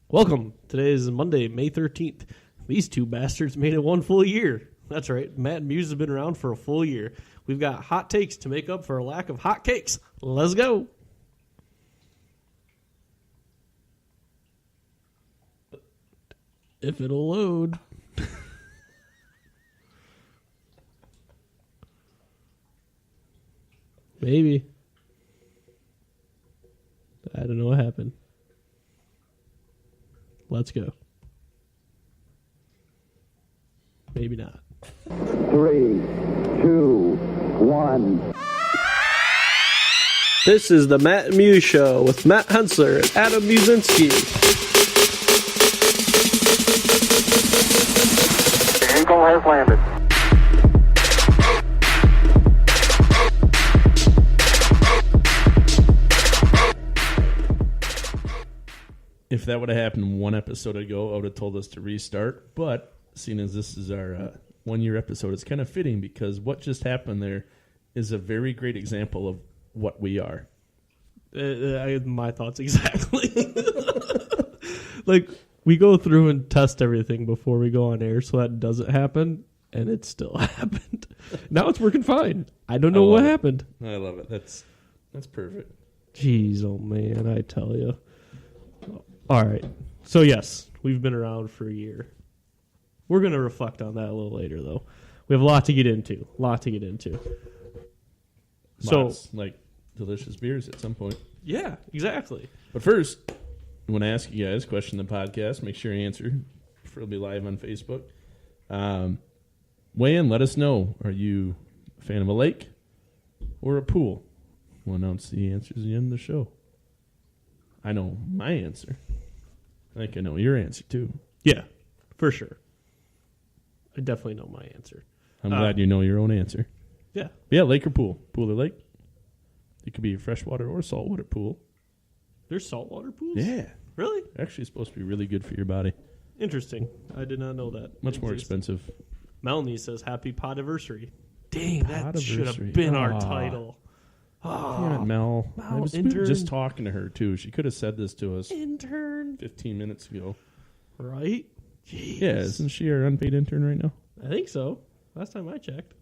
Welcome. Today is Monday, May 13th. These two bastards made it one full year. That's right. Matt and Musz have been around for a full year. We've got hot takes to make up for a lack of hot cakes. Let's go. If it'll load. Maybe. I don't know what happened. Let's go. Maybe not. 3, 2, 1. This is the Matt and Musz Show with Matt Hensler and Adam Muszynski. The Eagle has landed. If that would have happened one episode ago, I would have told us to restart. But seeing as this is our 1 year episode, it's kind of fitting because what just happened there is a very great example of what we are. I had my thoughts exactly. Like, we go through and test everything before we go on air so that doesn't happen, and it still happened. Now it's working fine. I don't know what happened. I love it. That's perfect. Jeez, oh man, I tell you. All right. So, yes, we've been around for a year. We're going to reflect on that a little later, though. We have a lot to get into. Lots, like delicious beers at some point. Yeah, exactly. But first, I want to ask you guys, question the podcast. Make sure you answer. It'll be live on Facebook. Weigh in. Let us know. Are you a fan of a lake or a pool? We'll announce the answers at the end of the show. I know my answer. I think I know your answer, too. Yeah, for sure. I definitely know my answer. I'm glad you know your own answer. Yeah. Yeah, lake or pool? Pool or lake? It could be a freshwater or saltwater pool. There's saltwater pools? Yeah. Really? Actually, it's supposed to be really good for your body. Interesting. I did not know that. Much more expensive. Melanie says, happy podiversary. Dang, that should have Podiversary. been our title. Damn it, Mel. Mel, I was intern. just talking to her, too. She could have said this to us Intern. 15 minutes ago. Right? Jeez. Yeah, isn't she our unpaid intern right now? I think so. Last time I checked.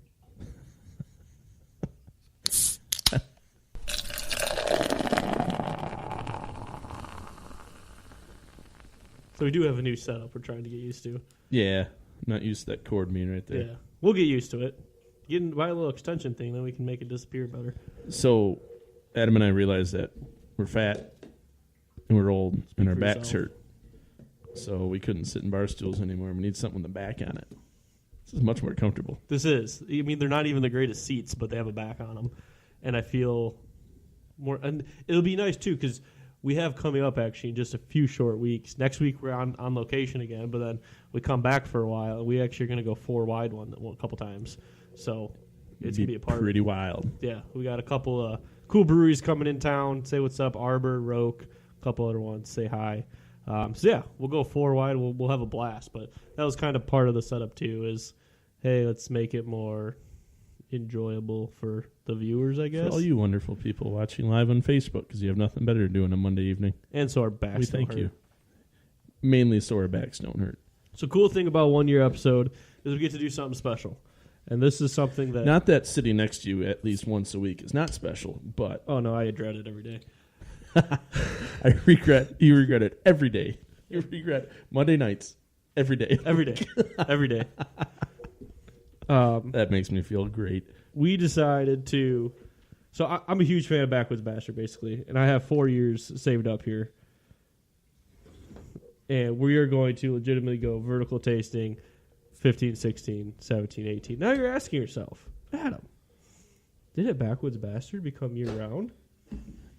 So we do have a new setup we're trying to get used to. Yeah, not used to that cord being right there. Yeah. We'll get used to it. Buy a little extension thing, then we can make it disappear better. So, Adam and I realized that we're fat and we're old and our for backs yourself. hurt. So we couldn't sit in bar stools anymore. We need something with a back on it. This is much more comfortable. This is. I mean, they're not even the greatest seats, but they have a back on them. And I feel more... And it'll be nice, too, because we have coming up, actually, in just a few short weeks. Next week, we're on location again, but then we come back for a while. We actually are going to go 4-wide a couple times. So it's going to be a part. Pretty wild. Yeah, we got a couple cool breweries coming in town. Say what's up, Arbor, Roke, a couple other ones. Say hi. So yeah, we'll go 4-wide. We'll have a blast. But that was kind of part of the setup too. Is hey, let's make it more enjoyable for the viewers, I guess. For all you wonderful people watching live on Facebook, because you have nothing better to do on a Monday evening. And so our backs. We don't thank hurt. you. Mainly so our backs don't hurt. So cool thing about 1 year episode is we get to do something special. And this is something that... Not that sitting next to you at least once a week is not special, but... Oh, no, I dread it every day. You regret it every day. You regret Monday nights every day. Every day. Every day. That makes me feel great. We decided to... So I'm a huge fan of Backwoods Bastard, basically. And I have 4 years saved up here. And we are going to legitimately go vertical tasting 15, 16, 17, 18. Now you're asking yourself, Adam, did a Backwoods Bastard become year-round?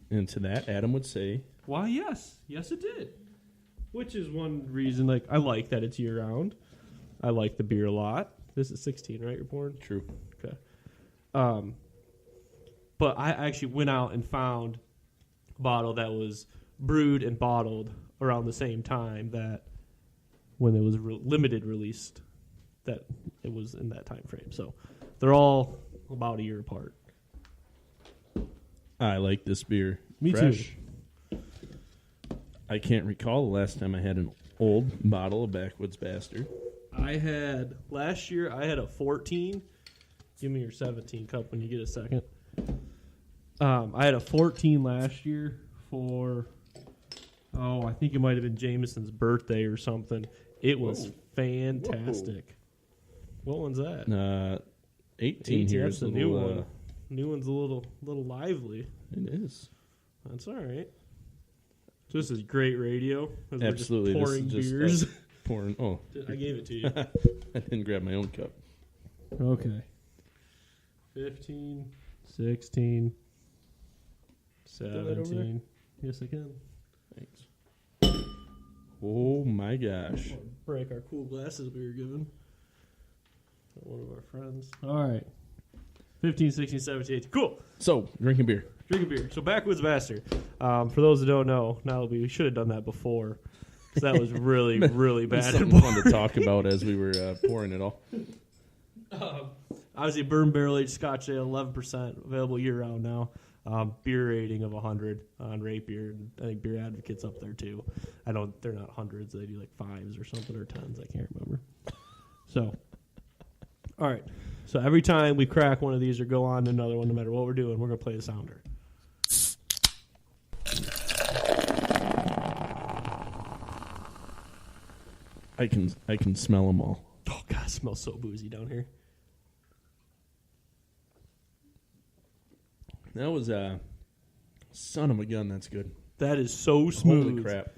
And to that, Adam would say... Why, yes. Yes, it did. Which is one reason, like, I like that it's year-round. I like the beer a lot. This is 16, right, you're pouring? True. Okay. But I actually went out and found a bottle that was brewed and bottled around the same time that when it was limited released, that it was in that time frame. So they're all about a year apart. I like this beer. Me Fresh. too. I can't recall the last time I had an old bottle of Backwoods Bastard. Last year, I had a 14. Give me your 17 cup when you get a second. I had a 14 last year for, I think it might have been Jameson's birthday or something. It was fantastic. What one's that? 18 here. That's the new one. New one's a little lively. It is. That's all right. So this is great radio. Absolutely. We're just pouring this is beers. Just pouring. Oh, I gave it to you. I didn't grab my own cup. Okay. 15, 16, 17. Yes, I can. Thanks. Oh my gosh. Break our cool glasses we were given. One of our friends. All right. 15, 16, 17, 18. Cool. So, drinking beer. Drinking beer. So, Backwoods Bastard. For those that don't know, now we should have done that before. Because that was really, really bad. Something fun to talk about as we were pouring it all. Obviously, bourbon barrel aged Scotch ale, 11%, available year round now. Beer rating of 100 on Rate Beer, and I think Beer Advocate's up there too. They're not hundreds; they do like 5s or something or 10s. I can't remember. So, all right. So every time we crack one of these or go on to another one, no matter what we're doing, we're gonna play the sounder. I can smell them all. Oh God, it smells so boozy down here. That was son of a gun. That's good. That is so smooth. Holy crap!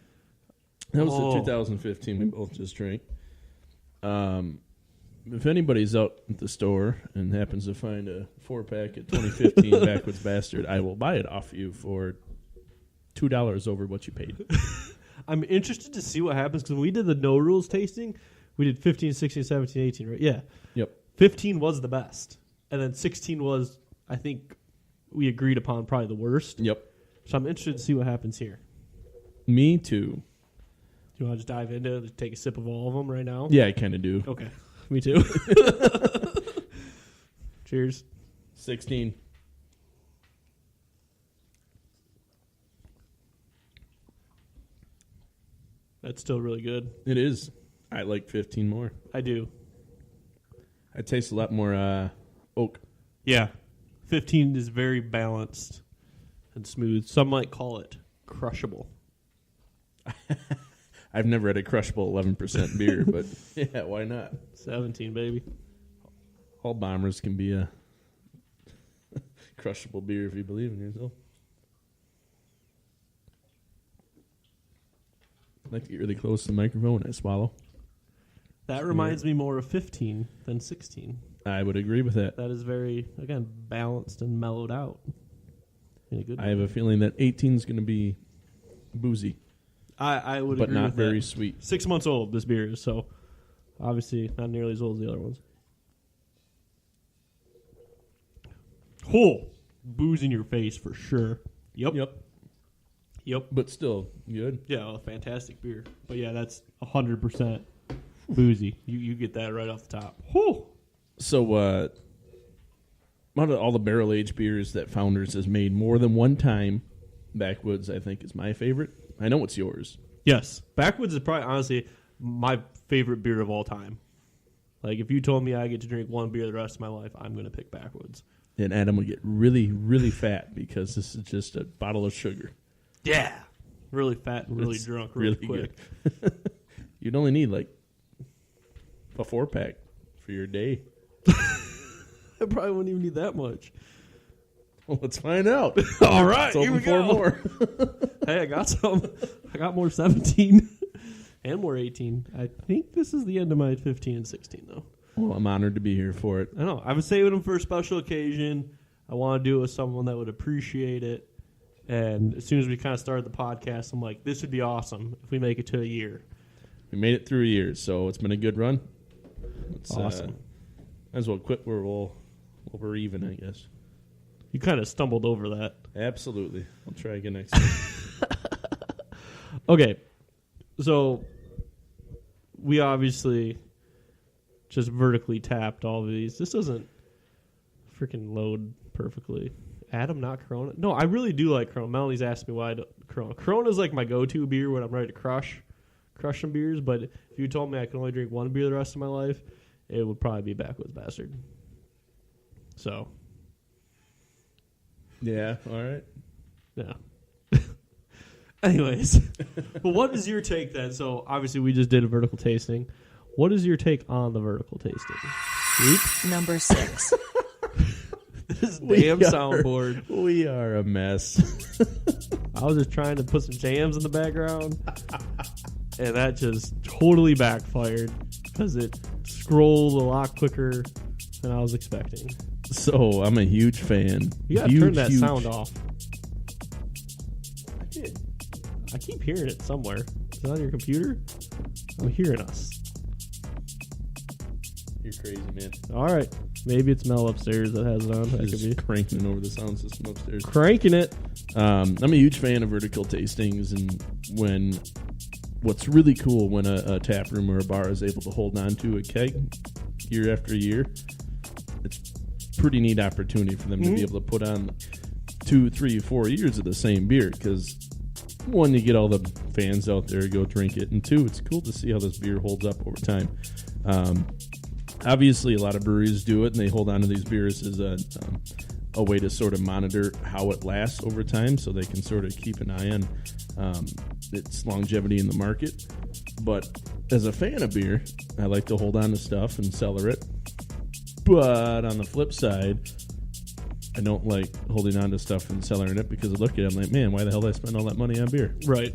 That was the 2015 we both just drank. If anybody's out at the store and happens to find a 4-pack at 2015 Backwoods Bastard, I will buy it off you for $2 over what you paid. I'm interested to see what happens because when we did the no rules tasting, we did 15, 16, 17, 18, right? Yeah. Yep. 15 was the best. And then 16 was, I think, we agreed upon probably the worst. Yep. So I'm interested to see what happens here. Me too. Do you want to just dive into it, take a sip of all of them right now? Yeah, I kind of do. Okay. Me too. Cheers. 16. That's still really good. It is. I like 15 more. I do. I taste a lot more oak. Yeah. 15 is very balanced and smooth. Some might call it crushable. I've never had a crushable 11% beer, but yeah, why not? 17, baby. All bombers can be a crushable beer if you believe in yourself. I like to get really close to the microphone when I swallow. That reminds me more of 15 than 16. I would agree with that. That is very, again, balanced and mellowed out. In a good I have a feeling that 18 is going to be boozy, I would but agree not with very that. sweet. 6 months old, this beer is, so obviously not nearly as old as the other ones. Booze in your face for sure. Yep. But still good. Yeah, well, fantastic beer. But yeah, that's 100% boozy. You get that right off the top. So, out of all the barrel aged beers that Founders has made more than one time, Backwoods I think is my favorite. I know it's yours. Yes, Backwoods is probably honestly my favorite beer of all time. Like if you told me I get to drink one beer the rest of my life, I'm going to pick Backwoods. And Adam would get really, really fat because this is just a bottle of sugar. Yeah, really fat and really It's drunk really quick. Good. You'd only need like a 4-pack for your day. I probably wouldn't even need that much. Well, let's find out. All right, Let's open 4 more. Hey, I got some. I got more 17 and more 18. I think this is the end of my 15 and 16, though. Well, I'm honored to be here for it. I know. I was saving them for a special occasion. I want to do it with someone that would appreciate it. And as soon as we kind of started the podcast, I'm like, this would be awesome if we make it to a year. We made it through a year, so it's been a good run. It's Awesome. Might as well quit where we're even, I guess. You kind of stumbled over that. Absolutely. I'll try again next time. Okay. So we obviously just vertically tapped all of these. This doesn't freaking load perfectly. Adam, not Corona. No, I really do like Corona. Melanie's asked me why I don't, Corona. Corona's like my go-to beer when I'm ready to crush some beers. But if you told me I could only drink one beer the rest of my life, it would probably be Backwoods Bastard. So, Yeah, all right. yeah. Anyways, but what is your take then? So obviously we just did a vertical tasting. What is your take on the vertical tasting? Oops. Number 6. This damn soundboard. We are a mess. I was just trying to put some jams in the background, and that just totally backfired because it scrolled a lot quicker than I was expecting. So I'm a huge fan. You gotta huge, turn that huge. sound off. I keep hearing it somewhere. Is it on your computer? I'm hearing us. You're crazy, man. All right. Maybe it's Mel upstairs that has it on. That could Just be. cranking it over the sound system upstairs. Cranking it. I'm a huge fan of vertical tastings, and what's really cool when a tap room or a bar is able to hold on to a keg year after year, it's a pretty neat opportunity for them to be able to put on 2, 3, 4 years of the same beer, because one, you get all the fans out there to go drink it, and two, it's cool to see how this beer holds up over time. Obviously, a lot of breweries do it, and they hold on to these beers as a way to sort of monitor how it lasts over time, so they can sort of keep an eye on its longevity in the market. But as a fan of beer, I like to hold on to stuff and cellar it. But on the flip side, I don't like holding on to stuff and cellaring it, because I look at it, I'm like, man, why the hell did I spend all that money on beer? Right.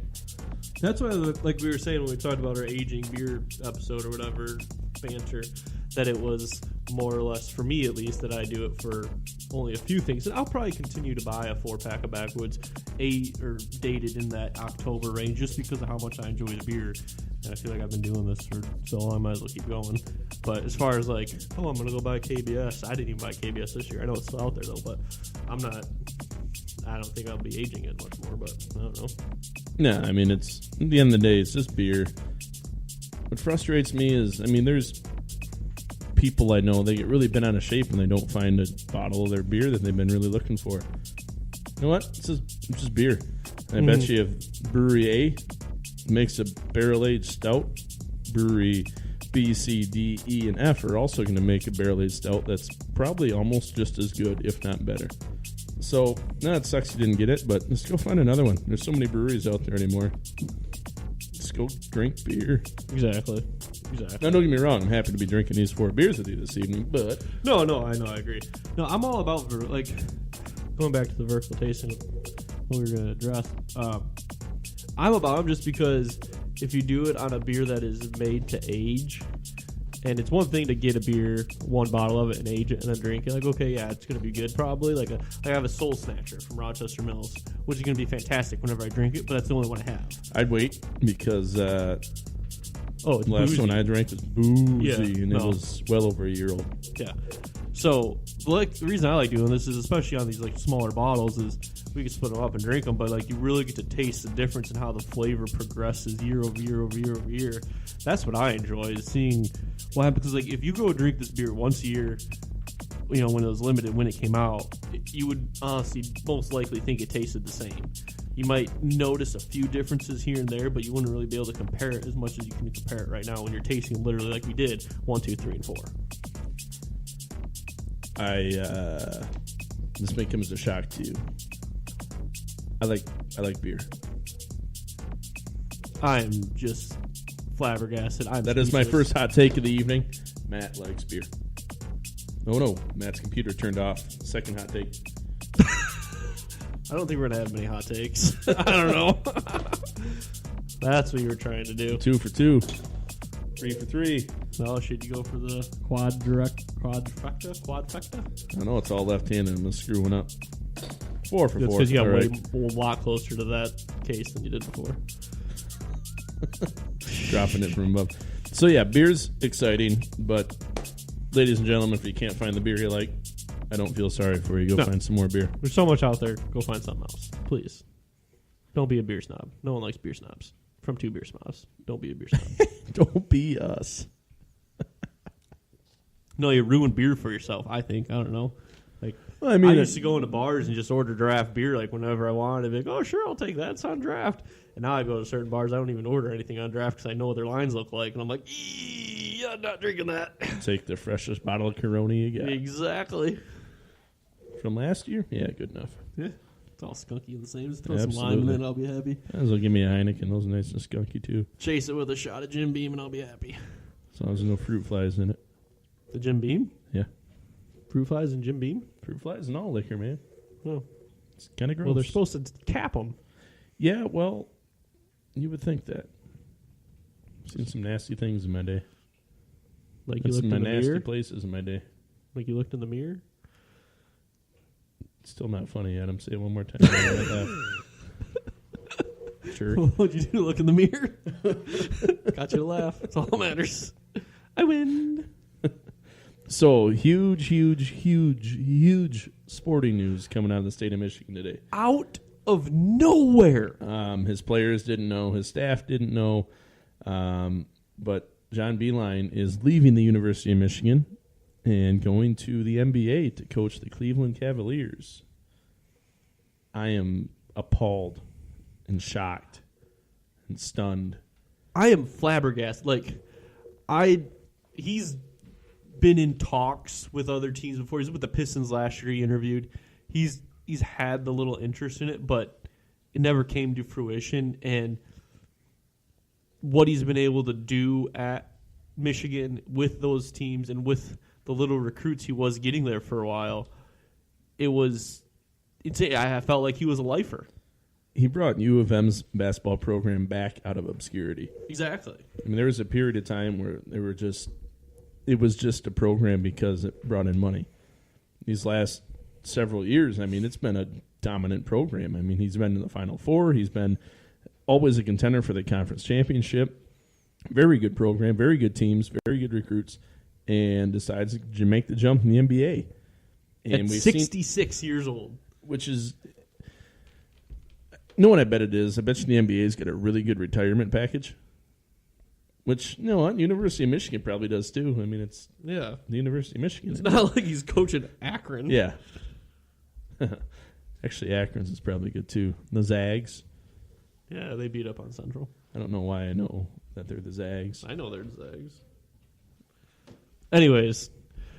That's why, like we were saying when we talked about our aging beer episode or whatever, banter, that it was more or less, for me at least, that I do it for only a few things. And I'll probably continue to buy a 4-pack of Backwoods, dated in that October range, just because of how much I enjoy the beer. And I feel like I've been doing this for so long, I might as well keep going. But as far as like, oh, I'm going to go buy KBS, I didn't even buy KBS this year. I know it's still out there though, but I don't think I'll be aging it much more, but I don't know. No, I mean, it's at the end of the day, it's just beer. What frustrates me is, I mean, there's people I know, they get really bent out of shape and they don't find a bottle of their beer that they've been really looking for. You know what? It's just beer. And I bet you if Brewery A makes a barrel-aged stout, Brewery B, C, D, E, and F are also going to make a barrel-aged stout that's probably almost just as good, if not better. So, no, it sucks you didn't get it, but let's go find another one. There's so many breweries out there anymore. Let's go drink beer. Exactly. Now, don't get me wrong. I'm happy to be drinking these 4 beers with you this evening, but... No, I know, I agree. No, I'm all about, like, going back to the vertical tasting, what we were going to address. I'm about them just because if you do it on a beer that is made to age, and it's one thing to get a beer, one bottle of it, and age it, and then drink it. Like, okay, yeah, it's going to be good probably. Like I have a Soul Snatcher from Rochester Mills, which is going to be fantastic whenever I drink it, but that's the only one I have. I'd wait because it's the last boozy. one I drank was boozy, and it no. was well over a year old. Yeah. So, like, the reason I like doing this is, especially on these like smaller bottles, is we can split them up and drink them, but like you really get to taste the difference in how the flavor progresses year over year over year over year. That's what I enjoy, is seeing what happens. Because like if you go drink this beer once a year, you know, when it was limited, when it came out, you would honestly most likely think it tasted the same. You might notice a few differences here and there, but you wouldn't really be able to compare it as much as you can compare it right now when you're tasting literally like we did 1, 2, 3, and 4. This may come as a shock to you. I like beer. I'm just flabbergasted. That is my first hot take of the evening. Matt likes beer. Oh no, Matt's computer turned off. Second hot take. I don't think we're gonna have many hot takes. I don't know. That's what you were trying to do. 2 for 2. 3 for 3. No, should you go for the quadfecta? I know it's all left-handed. I'm screwing up. 4 for 4. Because you got All a right. lot closer to that case than you did before. Dropping it from above. So yeah, beer's exciting, but ladies and gentlemen, if you can't find the beer you like, I don't feel sorry for you. Go find some more beer. There's so much out there. Go find something else, please. Don't be a beer snob. No one likes beer snobs. From 2 beer snobs. Don't be a beer snob. Don't be us. No, you ruin beer for yourself, I think. I don't know. Like, Well, I mean, used to go into bars and just order draft beer like whenever I wanted. I'd be like, oh, sure, I'll take that. It's on draft. And now I go to certain bars, I don't even order anything on draft because I know what their lines look like. And I'm like, yeah, I'm not drinking that. take the freshest bottle of Corona you got. Exactly. From last year? Yeah, good enough. Yeah. It's all skunky and the same. Just throw some lime in it and I'll be happy. Might as well give me a Heineken. Those are nice and skunky, too. Chase it with a shot of Jim Beam and I'll be happy. As long as there's no fruit flies in it. The Jim Beam? Yeah. Fruit flies and Jim Beam? Fruit flies and all liquor, man. Oh. It's kind of gross. Well, they're supposed to cap them. Yeah, well, you would think that. I've seen some nasty things in my day. Like you That's looked my in the nasty mirror? places in my day. Like you looked in the mirror? It's still not funny, Adam. Say it one more time. Sure. What'd you do to look in the mirror? Got you to laugh. That's all that matters. I win. So, huge sporting news coming out of the state of Michigan today. Out of nowhere. His players didn't know. His staff didn't know. But John Beilein is leaving the University of Michigan and going to the NBA to coach the Cleveland Cavaliers. I am appalled and shocked and stunned. I am flabbergasted. Like, he's been in talks with other teams before. He was with the Pistons last year. He interviewed. He's had the little interest in it, but it never came to fruition. And what he's been able to do at Michigan with those teams and with the little recruits he was getting there for a while, I felt like he was a lifer. He brought U of M's basketball program back out of obscurity. Exactly. I mean, there was a period of time where it was just a program because it brought in money. These last several years, I mean, it's been a dominant program. I mean, he's been in the Final Four. He's been always a contender for the conference championship. Very good program, very good teams, very good recruits, and decides to make the jump in the NBA. And At 66 years old. Which is, you know what I bet it is? I bet you the NBA's got a really good retirement package. Which, you know what, University of Michigan probably does too. I mean, it's the University of Michigan. It's not like he's coaching Akron. Yeah. Actually, Akron's is probably good too. The Zags. Yeah, they beat up on Central. I don't know why I know that they're the Zags. I know they're the Zags. Anyways,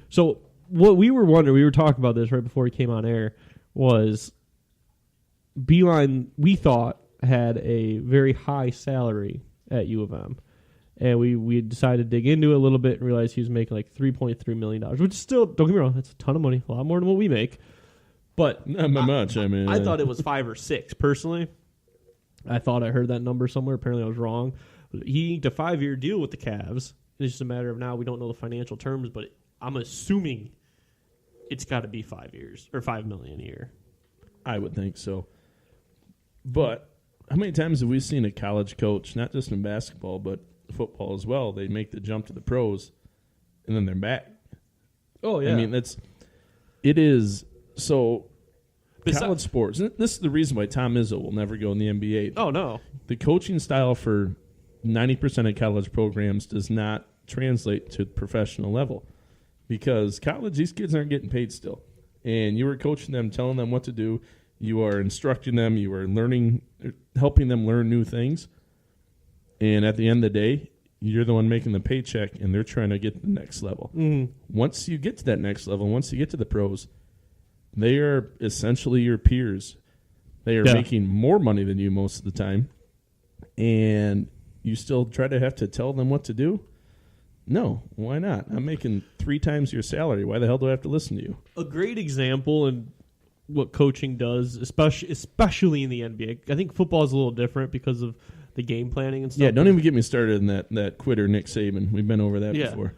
so what we were wondering, we were talking about this right before he came on air, was Beilein, we thought, had a very high salary at U of M. And we decided to dig into it a little bit and realized he was making like $3.3 million, which is still, don't get me wrong, that's a ton of money, a lot more than what we make. But not much. I mean, I thought it was 5 or 6 personally. I thought I heard that number somewhere. Apparently, I was wrong. He inked a 5-year deal with the Cavs. It's just a matter of now we don't know the financial terms, but I'm assuming it's got to be 5 years or $5 million a year. I would think so. But how many times have we seen a college coach, not just in basketball but football as well? They make the jump to the pros, and then they're back. Oh yeah. I mean, it is so. College sports. This is the reason why Tom Izzo will never go in the NBA. Oh, no. The coaching style for 90% of college programs does not translate to professional level because college, these kids aren't getting paid still. And you are coaching them, telling them what to do. You are instructing them. You are helping them learn new things. And at the end of the day, you're the one making the paycheck, and they're trying to get to the next level. Mm-hmm. Once you get to that next level, once you get to the pros, they are essentially your peers. They are making more money than you most of the time. And you still have to tell them what to do? No, why not? I'm making 3 times your salary. Why the hell do I have to listen to you? A great example in what coaching does, especially in the NBA. I think football is a little different because of the game planning and stuff. Yeah, don't even get me started in that quitter Nick Saban. We've been over that before.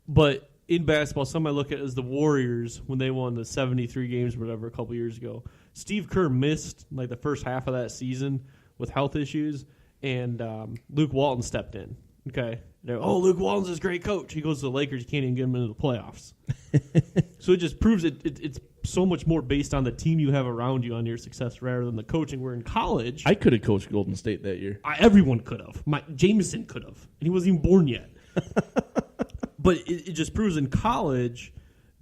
But in basketball, some I look at as the Warriors when they won the 73 games or whatever a couple years ago. Steve Kerr missed like the first half of that season with health issues, and Luke Walton stepped in. Okay, Luke Walton's this great coach. He goes to the Lakers, you can't even get him into the playoffs. So it just proves it's so much more based on the team you have around you on your success rather than the coaching. Where in college, I could have coached Golden State that year. Everyone could have. Jameson could have, and he wasn't even born yet. But it just proves in college,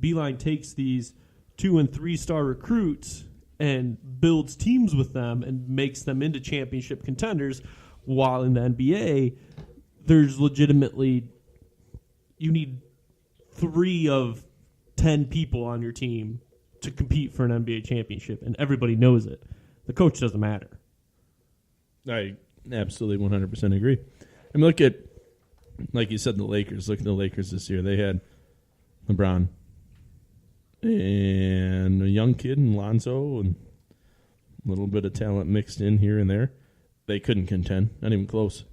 Beilein takes these 2- and 3-star recruits and builds teams with them and makes them into championship contenders, while in the NBA, there's legitimately, you need 3 of 10 people on your team to compete for an NBA championship, and everybody knows it. The coach doesn't matter. I absolutely 100% agree. I mean, look at, like you said, the Lakers. Look at the Lakers this year. They had LeBron and a young kid in Lonzo and a little bit of talent mixed in here and there. They couldn't contend, not even close.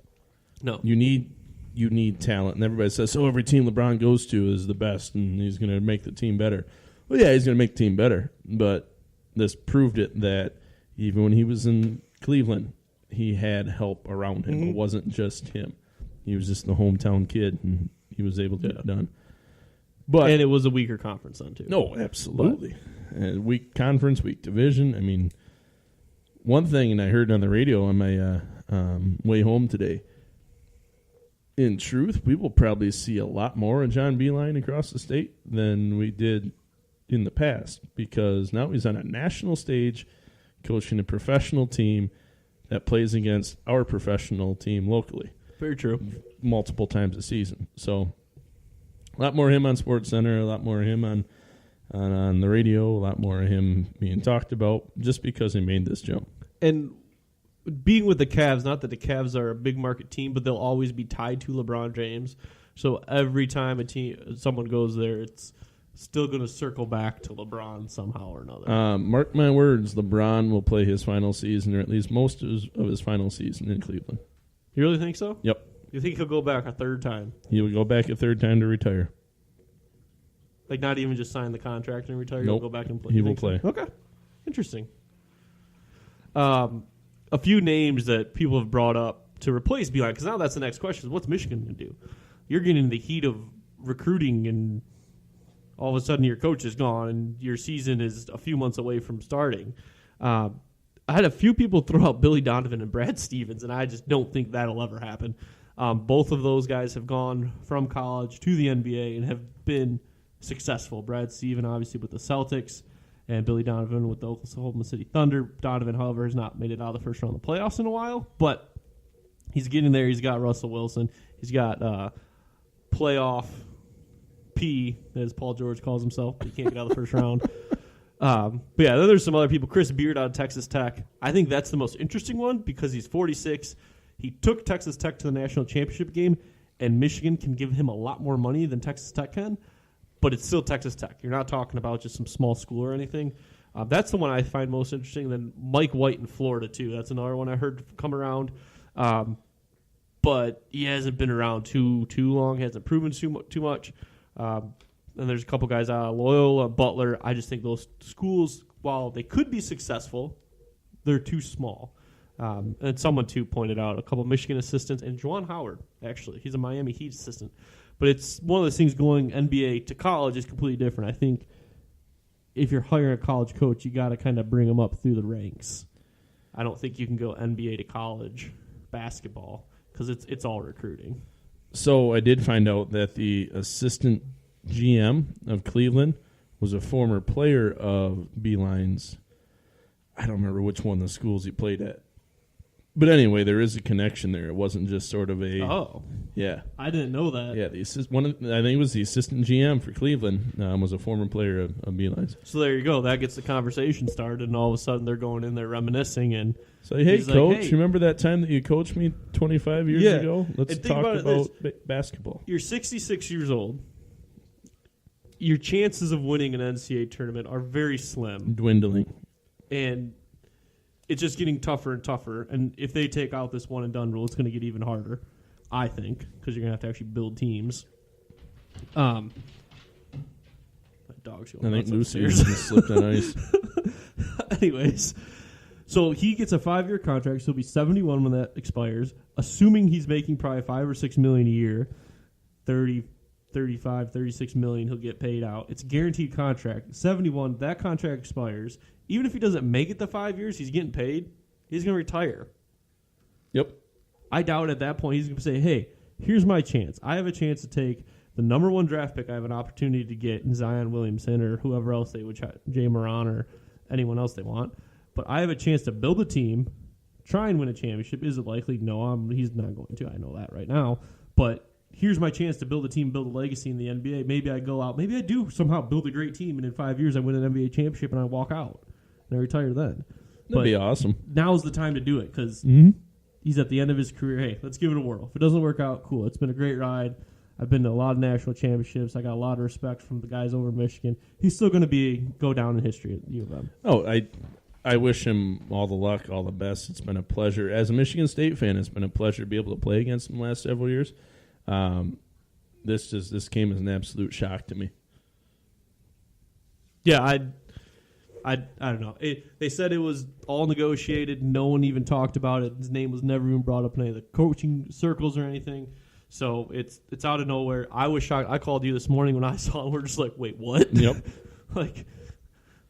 No. You need talent, and everybody says, "Oh, every team LeBron goes to is the best, and he's going to make the team better." Well, yeah, he's going to make the team better, but this proved it that even when he was in Cleveland, he had help around him. It wasn't just him. He was just the hometown kid, and he was able to get it done. But And it was a weaker conference then, too. no, absolutely. And weak conference, weak division. I mean, one thing, and I heard on the radio on my way home today, in truth, we will probably see a lot more of John Beilein across the state than we did in the past, because now he's on a national stage coaching a professional team that plays against our professional team locally. Very true. Multiple times a season. So a lot more of him on SportsCenter, a lot more of him on the radio, a lot more of him being talked about just because he made this jump. And being with the Cavs, not that the Cavs are a big market team, but they'll always be tied to LeBron James. So every time someone goes there, it's still going to circle back to LeBron somehow or another. Mark my words, LeBron will play his final season, or at least most of his final season in Cleveland. You really think so? Yep. You think he'll go back a third time? He will go back a third time to retire. Like not even just sign the contract and retire? Nope. He'll go back and play? He You will think so? play. Okay. Interesting. A few names that people have brought up to replace Beilein, because now that's the next question: what's Michigan going to do? You're getting the heat of recruiting, and all of a sudden your coach is gone, and your season is a few months away from starting. I had a few people throw out Billy Donovan and Brad Stevens, and I just don't think that'll ever happen. Both of those guys have gone from college to the NBA and have been successful. Brad Stevens, obviously, with the Celtics, and Billy Donovan with the Oklahoma City Thunder. Donovan, however, has not made it out of the first round of the playoffs in a while, but he's getting there. He's got Russell Wilson. He's got playoff P, as Paul George calls himself. He can't get out of the first round. But yeah, then there's some other people. Chris Beard out of Texas Tech. I think that's the most interesting one because he's 46. He took Texas Tech to the national championship game, and Michigan can give him a lot more money than Texas Tech can, but it's still Texas Tech. You're not talking about just some small school or anything. That's the one I find most interesting. Then Mike White in Florida, too. That's another one I heard come around. But he hasn't been around too long, hasn't proven too much. And there's a couple guys out of Loyola, Butler. I just think those schools, while they could be successful, they're too small. And someone, too, pointed out a couple Michigan assistants, and Juwan Howard, actually. He's a Miami Heat assistant. But it's one of those things, going NBA to college is completely different. I think if you're hiring a college coach, you got to kind of bring them up through the ranks. I don't think you can go NBA to college basketball because it's all recruiting. So I did find out that the assistant GM of Cleveland was a former player of Beilein's. I don't remember which one of the schools he played at. But anyway, there is a connection there. It wasn't just sort of a... Oh. Yeah. I didn't know that. Yeah, I think it was the assistant GM for Cleveland was a former player of Beilein's. So there you go. That gets the conversation started, and all of a sudden they're going in there reminiscing. And so, hey, he's Coach, like, hey, remember that time that you coached me 25 years ago? Let's And think talk about basketball. You're 66 years old. Your chances of winning an NCAA tournament are very slim. Dwindling. And it's just getting tougher and tougher. And if they take out this one-and-done rule, it's going to get even harder, I think, because you're going to have to actually build teams. My dog's going I think nuts Lucy upstairs. just slipped on ice. Anyways, so he gets a 5-year contract, so he'll be 71 when that expires, assuming he's making probably $5 or $6 million a year, 30, 35, 36 million he'll get paid out. It's a guaranteed contract. 71, that contract expires. Even if he doesn't make it the 5 years, he's getting paid. He's going to retire. Yep. I doubt at that point he's going to say, hey, here's my chance. I have a chance to take the number 1 draft pick I have an opportunity to get in Zion Williamson or whoever else they would try, Jay Moran or anyone else they want. But I have a chance to build a team, try and win a championship. Is it likely? No, he's not going to. I know that right now. But here's my chance to build a team, build a legacy in the NBA. Maybe I go out. Maybe I do somehow build a great team, and in 5 years I win an NBA championship and I walk out and I retire then. That'd be awesome. Now's the time to do it because he's at the end of his career. Hey, let's give it a whirl. If it doesn't work out, cool. It's been a great ride. I've been to a lot of national championships. I got a lot of respect from the guys over in Michigan. He's still going to go down in history at U of M. Oh, I wish him all the luck, all the best. It's been a pleasure. As a Michigan State fan, it's been a pleasure to be able to play against him the last several years. This came as an absolute shock to me. Yeah, I don't know. They said it was all negotiated. No one even talked about it. His name was never even brought up in any of the coaching circles or anything. So it's out of nowhere. I was shocked. I called you this morning when I saw him. We're just like, wait, what? Yep. Like,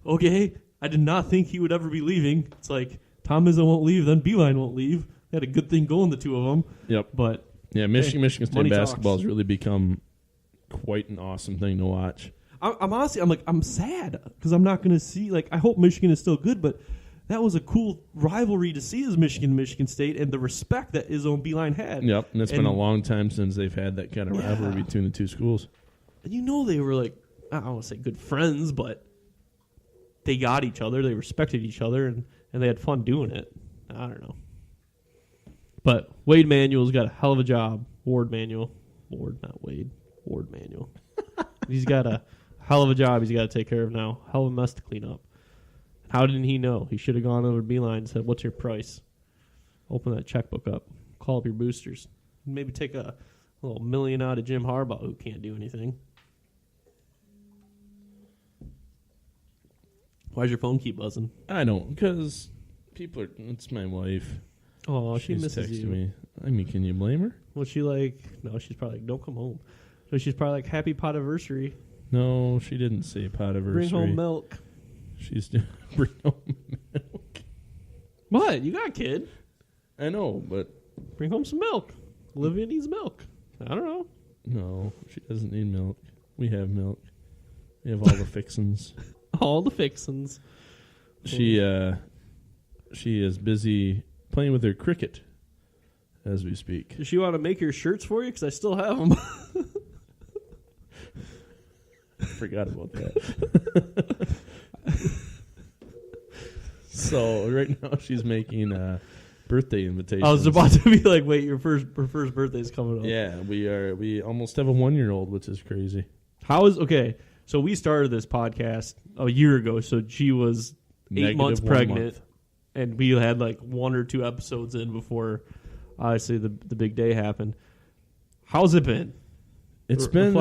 okay. I did not think he would ever be leaving. It's like Tom Izzo won't leave, then Beeline won't leave. They had a good thing going, the two of them. Yep. But yeah, Michigan State basketball talks. has really become quite an awesome thing to watch. I'm honestly, I'm sad because I'm not going to see. Like, I hope Michigan is still good, but that was a cool rivalry to see as Michigan State and the respect that Izzo and Beeline had. Yep, and it's been a long time since they've had that kind of rivalry between the two schools. And they were like, I don't want to say good friends, but they got each other, they respected each other, and they had fun doing it. I don't know. But Wade Manuel's got a hell of a job. Ward Manuel. Ward, not Wade. Ward Manuel. He's got a hell of a job he's got to take care of now. Hell of a mess to clean up. How didn't he know? He should have gone over to Beeline and said, what's your price? Open that checkbook up. Call up your boosters. Maybe take a little million out of Jim Harbaugh, who can't do anything. Why's your phone keep buzzing? I don't, because people are. It's my wife. Oh, she She's misses texting you. me. I mean, can you blame her? Well, she like, no, she's probably like, don't come home. So she's probably like, happy potiversary. No, she didn't say potiversary. Bring home milk. She's bring home milk. What? You got a kid. I know, but Bring home some milk. Olivia needs milk. I don't know. no, she doesn't need milk. We have milk. We have all the fixins. All the fixins. She is busy playing with her cricket as we speak. Does she want to make your shirts for you? Because I still have them. Forgot about that. So right now she's making birthday invitations. I was about to be like, wait, her first birthday's coming up. Yeah, we almost have a 1-year-old, which is crazy. Okay, so we started this podcast a year ago, so she was 8 months Negative 1 pregnant, month. and we had like 1 or 2 episodes in before, obviously, the big day happened. How's it been? It's been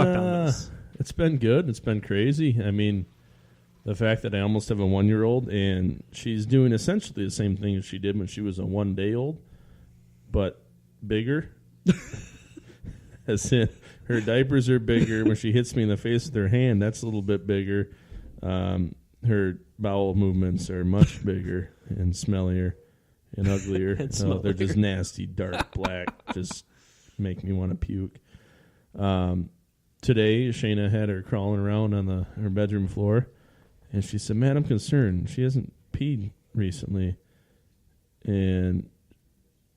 good. It's been crazy. I mean, the fact that I almost have a 1-year-old and she's doing essentially the same thing as she did when she was a 1-day-old, but bigger. As in, her diapers are bigger. When she hits me in the face with her hand, that's a little bit bigger. Her bowel movements are much bigger and smellier and uglier. And Oh, they're smellier. just nasty, dark black. Just make me want to puke. Today, Shayna had her crawling around on her bedroom floor, and she said, "Man, I'm concerned. She hasn't peed recently." And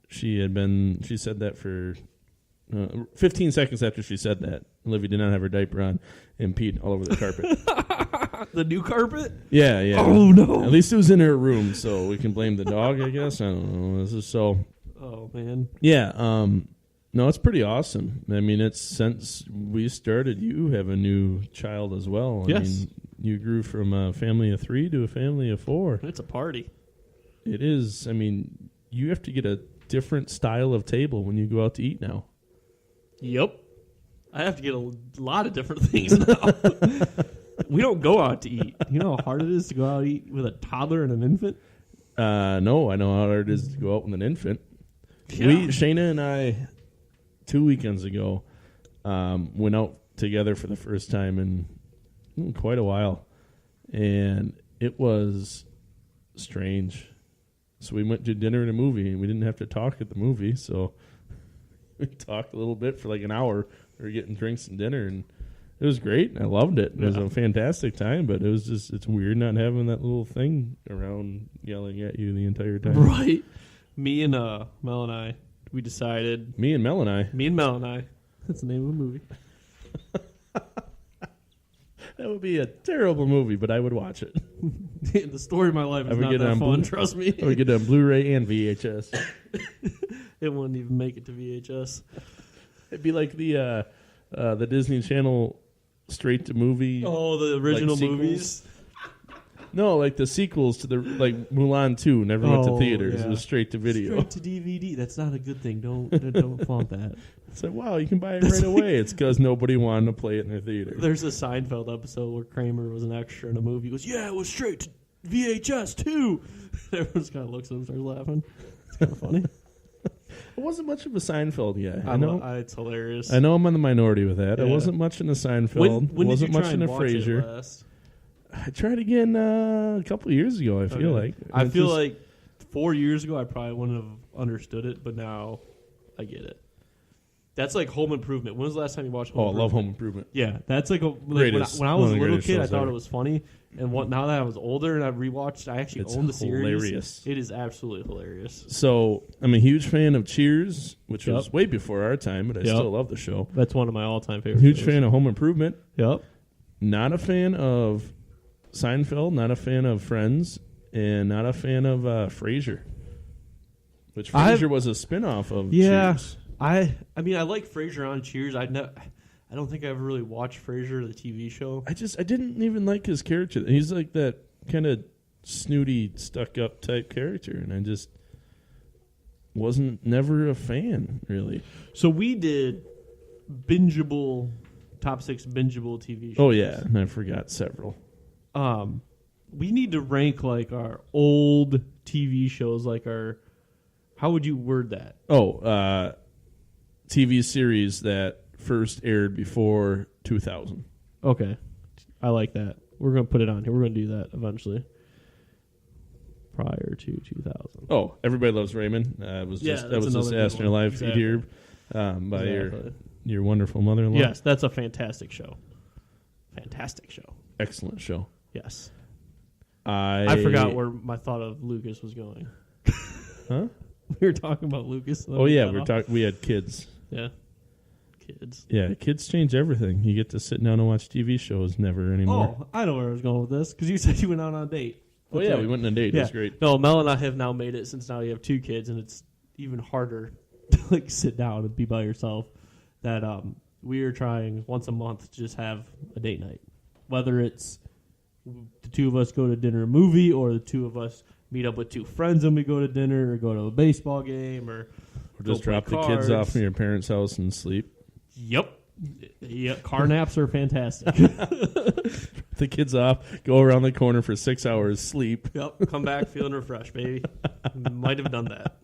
she said that for 15 seconds after she said that, Olivia did not have her diaper on and peed all over the carpet. The new carpet? Yeah. Oh, no. At least it was in her room, so we can blame the dog, I guess. I don't know. This is so... Oh, man. Yeah, no, it's pretty awesome. I mean, it's since we started, you have a new child as well. I Yes. mean, you grew from a family of 3 to a family of 4. It's a party. It is. I mean, you have to get a different style of table when you go out to eat now. Yep. I have to get a lot of different things now. We don't go out to eat. You know how hard it is to go out to eat with a toddler and an infant? No, I know how hard it is to go out with an infant. Yeah. Shayna and I, 2 weekends ago, went out together for the first time in quite a while, and it was strange. So we went to dinner and a movie, and we didn't have to talk at the movie, so we talked a little bit for like an hour. We were getting drinks and dinner, and it was great. I loved it. It was a fantastic time, but it's weird not having that little thing around yelling at you the entire time. Right. Me and Mel and I, we decided. Me and Mel and I. That's the name of the movie. That would be a terrible movie, but I would watch it. The story of my life is not that fun, trust me. I would get it on Blu-ray and VHS. It wouldn't even make it to VHS. It'd be like the Disney Channel straight to movie. Oh, the original movies? No, like the sequels to like Mulan 2 never went to theaters. Yeah. It was straight to video. Straight to DVD. That's not a good thing. Don't flaunt that. It's like, wow, you can buy it right away. It's because nobody wanted to play it in their theater. There's a Seinfeld episode where Kramer was an extra in a movie. He goes, yeah, it was straight to VHS too. Everyone kind of looks at him and starts laughing. It's kind of funny. I wasn't much of a Seinfeld guy. I know it's hilarious. I know I'm on the minority with that. Yeah. I wasn't much into Seinfeld. When wasn't did you much try into and watch Frasier. it last? I tried again a couple of years ago. I feel like. I feel like 4 years ago I probably wouldn't have understood it, but now I get it. That's like Home Improvement. When was the last time you watched Home Improvement? I love Home Improvement. Yeah, that's like when I was a little kid, I thought it was funny. And now that I was older and I've rewatched, I actually own the series. Hilarious. It is absolutely hilarious. So I'm a huge fan of Cheers, which was way before our time, but I still love the show. That's one of my all-time favorite Huge shows. fan of Home Improvement. Yep. Not a fan of Seinfeld, not a fan of Friends, and not a fan of Frasier. Which Frasier was a spinoff of Cheers. I mean, I like Frasier on Cheers. I don't think I ever really watched Frasier, the TV show. I didn't even like his character. He's like that kind of snooty, stuck-up type character, and I just never a fan, really. So we did top 6 bingeable TV shows. Oh, yeah, and I forgot several. We need to rank like our old TV shows, like how would you word that? TV series that first aired before 2000. Okay. I like that. We're going to put it on here. We're going to do that eventually. Prior to 2000. Oh, Everybody Loves Raymond. That was just Ask Your Life here by your wonderful mother-in-law. Yes, that's a fantastic show. Fantastic show. Excellent show. Yes. I forgot where my thought of Lucas was going. Huh? We were talking about Lucas. Oh, yeah, we had kids. Yeah. Kids. Yeah, kids change everything. You get to sit down and watch TV shows never anymore. Oh, I know where I was going with this, because you said you went out on a date. Oh, yeah, we went on a date. Yeah. It was great. No, Mel and I have now made it since now you have 2 kids, and it's even harder to like sit down and be by yourself. That we are trying once a month to just have a date night. Whether it's the 2 of us go to dinner or movie, or the 2 of us meet up with 2 friends and we go to dinner, or go to a baseball game, or just drop the kids off from your parents' house and sleep. Yep. Car naps are fantastic. The kids off, go around the corner for 6 hours, sleep. Yep. Come back feeling refreshed, baby. Might have done that.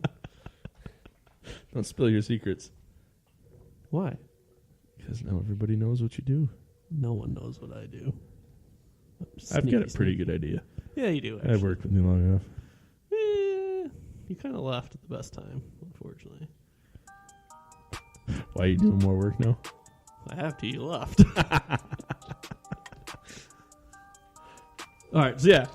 Don't spill your secrets. Why? Because now everybody knows what you do. No one knows what I do. I've got a pretty good idea. Yeah, you do, actually. I've worked with you long enough. You kind of left at the best time, unfortunately. Why are you doing more work now? I have to. You left. All right, so yeah.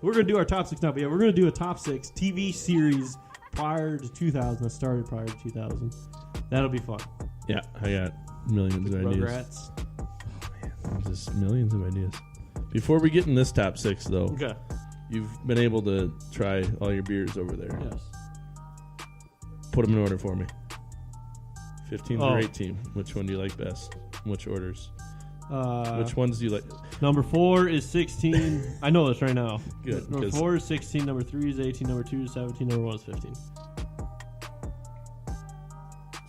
We're going to do our top 6 now, but yeah, we're going to do a top 6 TV series prior to 2000 that started prior to 2000. That'll be fun. Yeah, I got millions of ideas. Rugrats. Oh, man, just millions of ideas. Before we get in this top 6, though, Okay. you've been able to try all your beers over there. Yes. Put them in order for me. 15 or 18. Which one do you like best? Which orders? Which ones do you like? Number 4 is 16. I know this right now. Good. Number 4 is 16. Number 3 is 18. Number 2 is 17. Number 1 is 15.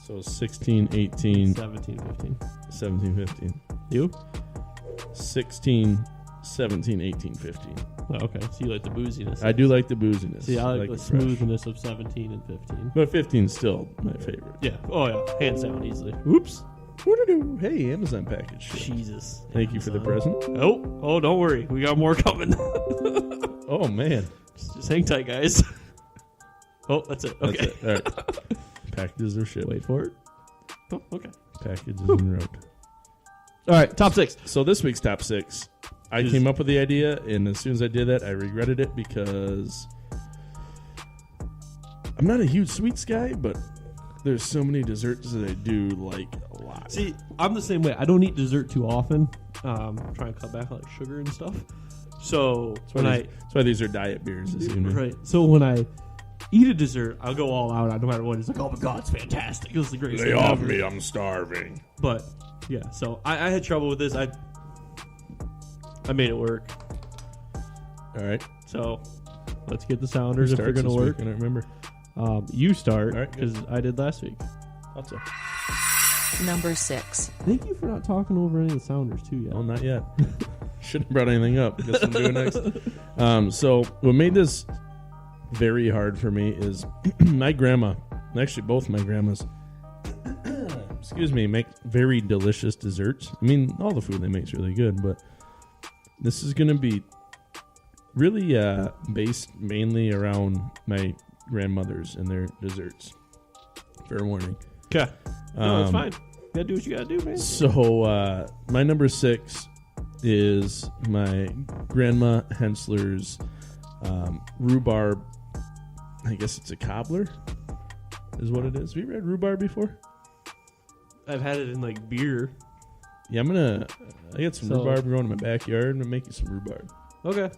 So 16, 18, 17, 15. 17, 15. You? 16, 17, 18, 15. Oh, okay. So you like the booziness. I do like the booziness. See, I like the it fresh. smoothness of 17 and 15. But 15 is still my favorite. Yeah. Oh, yeah. Hands down, easily. Oops. What-a-do? Hey, Amazon package ship. Jesus. Thank you for the present. Oh, don't worry. We got more coming. Oh, man. Just hang tight, guys. Oh, that's it. Okay. That's it. All right. Packages are shipped. Wait for it. Oh, okay. Package is en route. All right, top 6. So this week's top 6, I came up with the idea, and as soon as I did that, I regretted it because I'm not a huge sweets guy, but there's so many desserts that I do like a lot. See, I'm the same way. I don't eat dessert too often. Try and cut back on like sugar and stuff. So That's why these are diet beers this evening. Right. So when I eat a dessert, I'll go all out on no matter what. It's like, oh my god, it's fantastic. It was the greatest Lay thing off ever. me, I'm starving. But yeah, so I had trouble with this. I made it work. All right. So let's get the sounders if they're Starts going to this work. week, I don't remember. You start All right, good. because I did last week. Thought so. Number 6. Thank you for not talking over any of the sounders too yet. Oh, not yet. Shouldn't have brought anything up. Guess I'm doing next. So what made this very hard for me is my grandma, actually both my grandmas, excuse me, make very delicious desserts. I mean, all the food they make is really good, but this is going to be really based mainly around my grandmothers and their desserts. Fair warning. Okay. No, it's fine. You gotta do what you gotta do, man. So my number 6 is my grandma Hensler's rhubarb. I guess it's a cobbler, is what it is. Have you ever had rhubarb before? I've had it in like beer. Yeah, I got some rhubarb growing in my backyard. I'm gonna make you some rhubarb. Okay.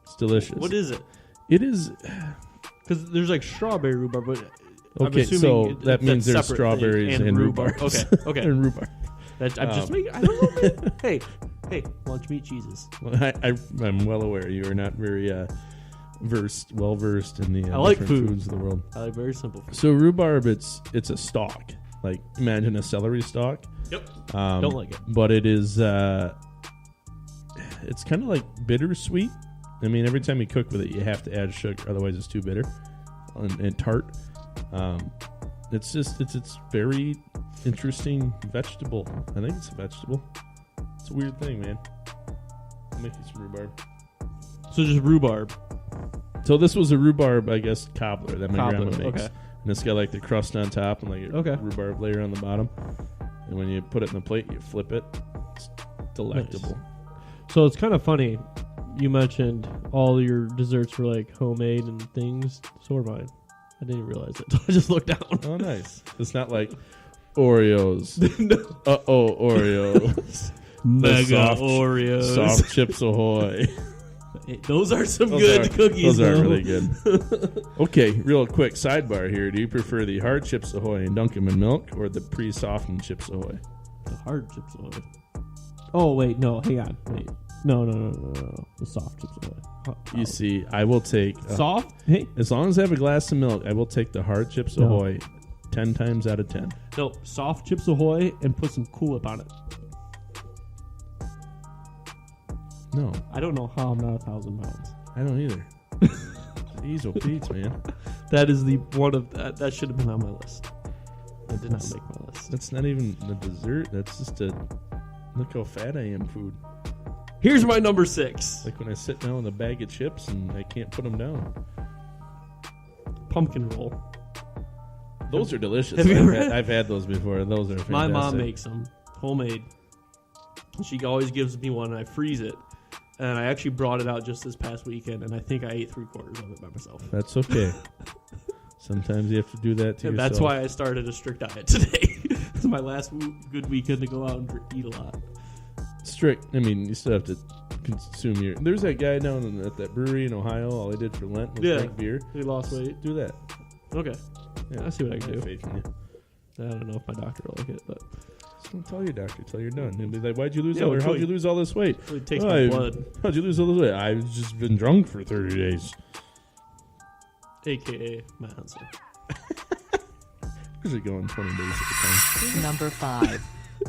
It's delicious. What is it? It is. Because there's like strawberry rhubarb, but I'm Okay, assuming so that that means there's separate strawberries thing and rhubarb. rhubarb. Okay, okay. And rhubarb. I'm just making. I don't know. Man. Hey, lunch meat cheeses. Well, I'm well aware you are not very well versed in the I like different food. foods of the world. I like very simple food. So rhubarb, it's a stalk. Like imagine a celery stalk. Yep. Don't like it. But it is. It's kind of like bittersweet. I mean, every time you cook with it, you have to add sugar, otherwise it's too bitter and tart. It's very interesting vegetable. I think it's a vegetable. It's a weird thing, man. I'll make you some rhubarb. So just rhubarb. So this was a rhubarb, I guess, cobbler that my Cobbler, grandma makes. okay. And it's got like the crust on top and like a Okay. rhubarb layer on the bottom. And when you put it in the plate, you flip it. It's delectable. So it's kind of funny. You mentioned all your desserts were like homemade and things. So are mine. I didn't realize it. I just looked down. Oh, nice. It's not like Oreos. No. Oreos. Mega soft- Oreos. Soft Chips Ahoy. Hey, those are some Those good are- cookies. Those are though. really good. Okay, real quick sidebar here. Do you prefer the hard Chips Ahoy and dunk 'em in milk or the pre-softened Chips Ahoy? The hard Chips Ahoy. Oh wait, no, hang on, wait, no. The soft Chips Ahoy. You see, I will take Soft? Hey, as long as I have a glass of milk, I will take the hard Chips No. Ahoy 10 times out of 10. no, soft Chips Ahoy and put some Cool Whip on it. No, I don't know how I'm not 1,000 pounds. I don't either. Easel Pete's, man. That is the one of that should have been on my list. I did not make my list. That's not even the dessert. That's just a look how fat I am food. Here's my number 6. Like when I sit down with a bag of chips and I can't put them down. Pumpkin roll. Those are delicious. Have you ever had- I've had those before. Those are fantastic. My mom makes them homemade. She always gives me one, and I freeze it. And I actually brought it out just this past weekend, and I think I ate 3/4 of it by myself. That's okay. Sometimes you have to do that to And yourself. that's why I started a strict diet today. It's my last good weekend to go out and eat a lot. Strict. I mean, you still have to consume your. There's that guy down at that brewery in Ohio. All he did for Lent was drink beer. He lost weight. Do that. Okay. Yeah, I see what I I can have do. faith in you. I don't know if my doctor will like it, but Just don't tell your doctor till you're done. He'll be like, "Why'd you lose Yeah, all? Or until how'd you lose all this weight? it takes my blood, How'd you lose all this weight? I've just been drunk for 30 days. a.k.a. my answer. Usually going 20 days at a time. Number 5.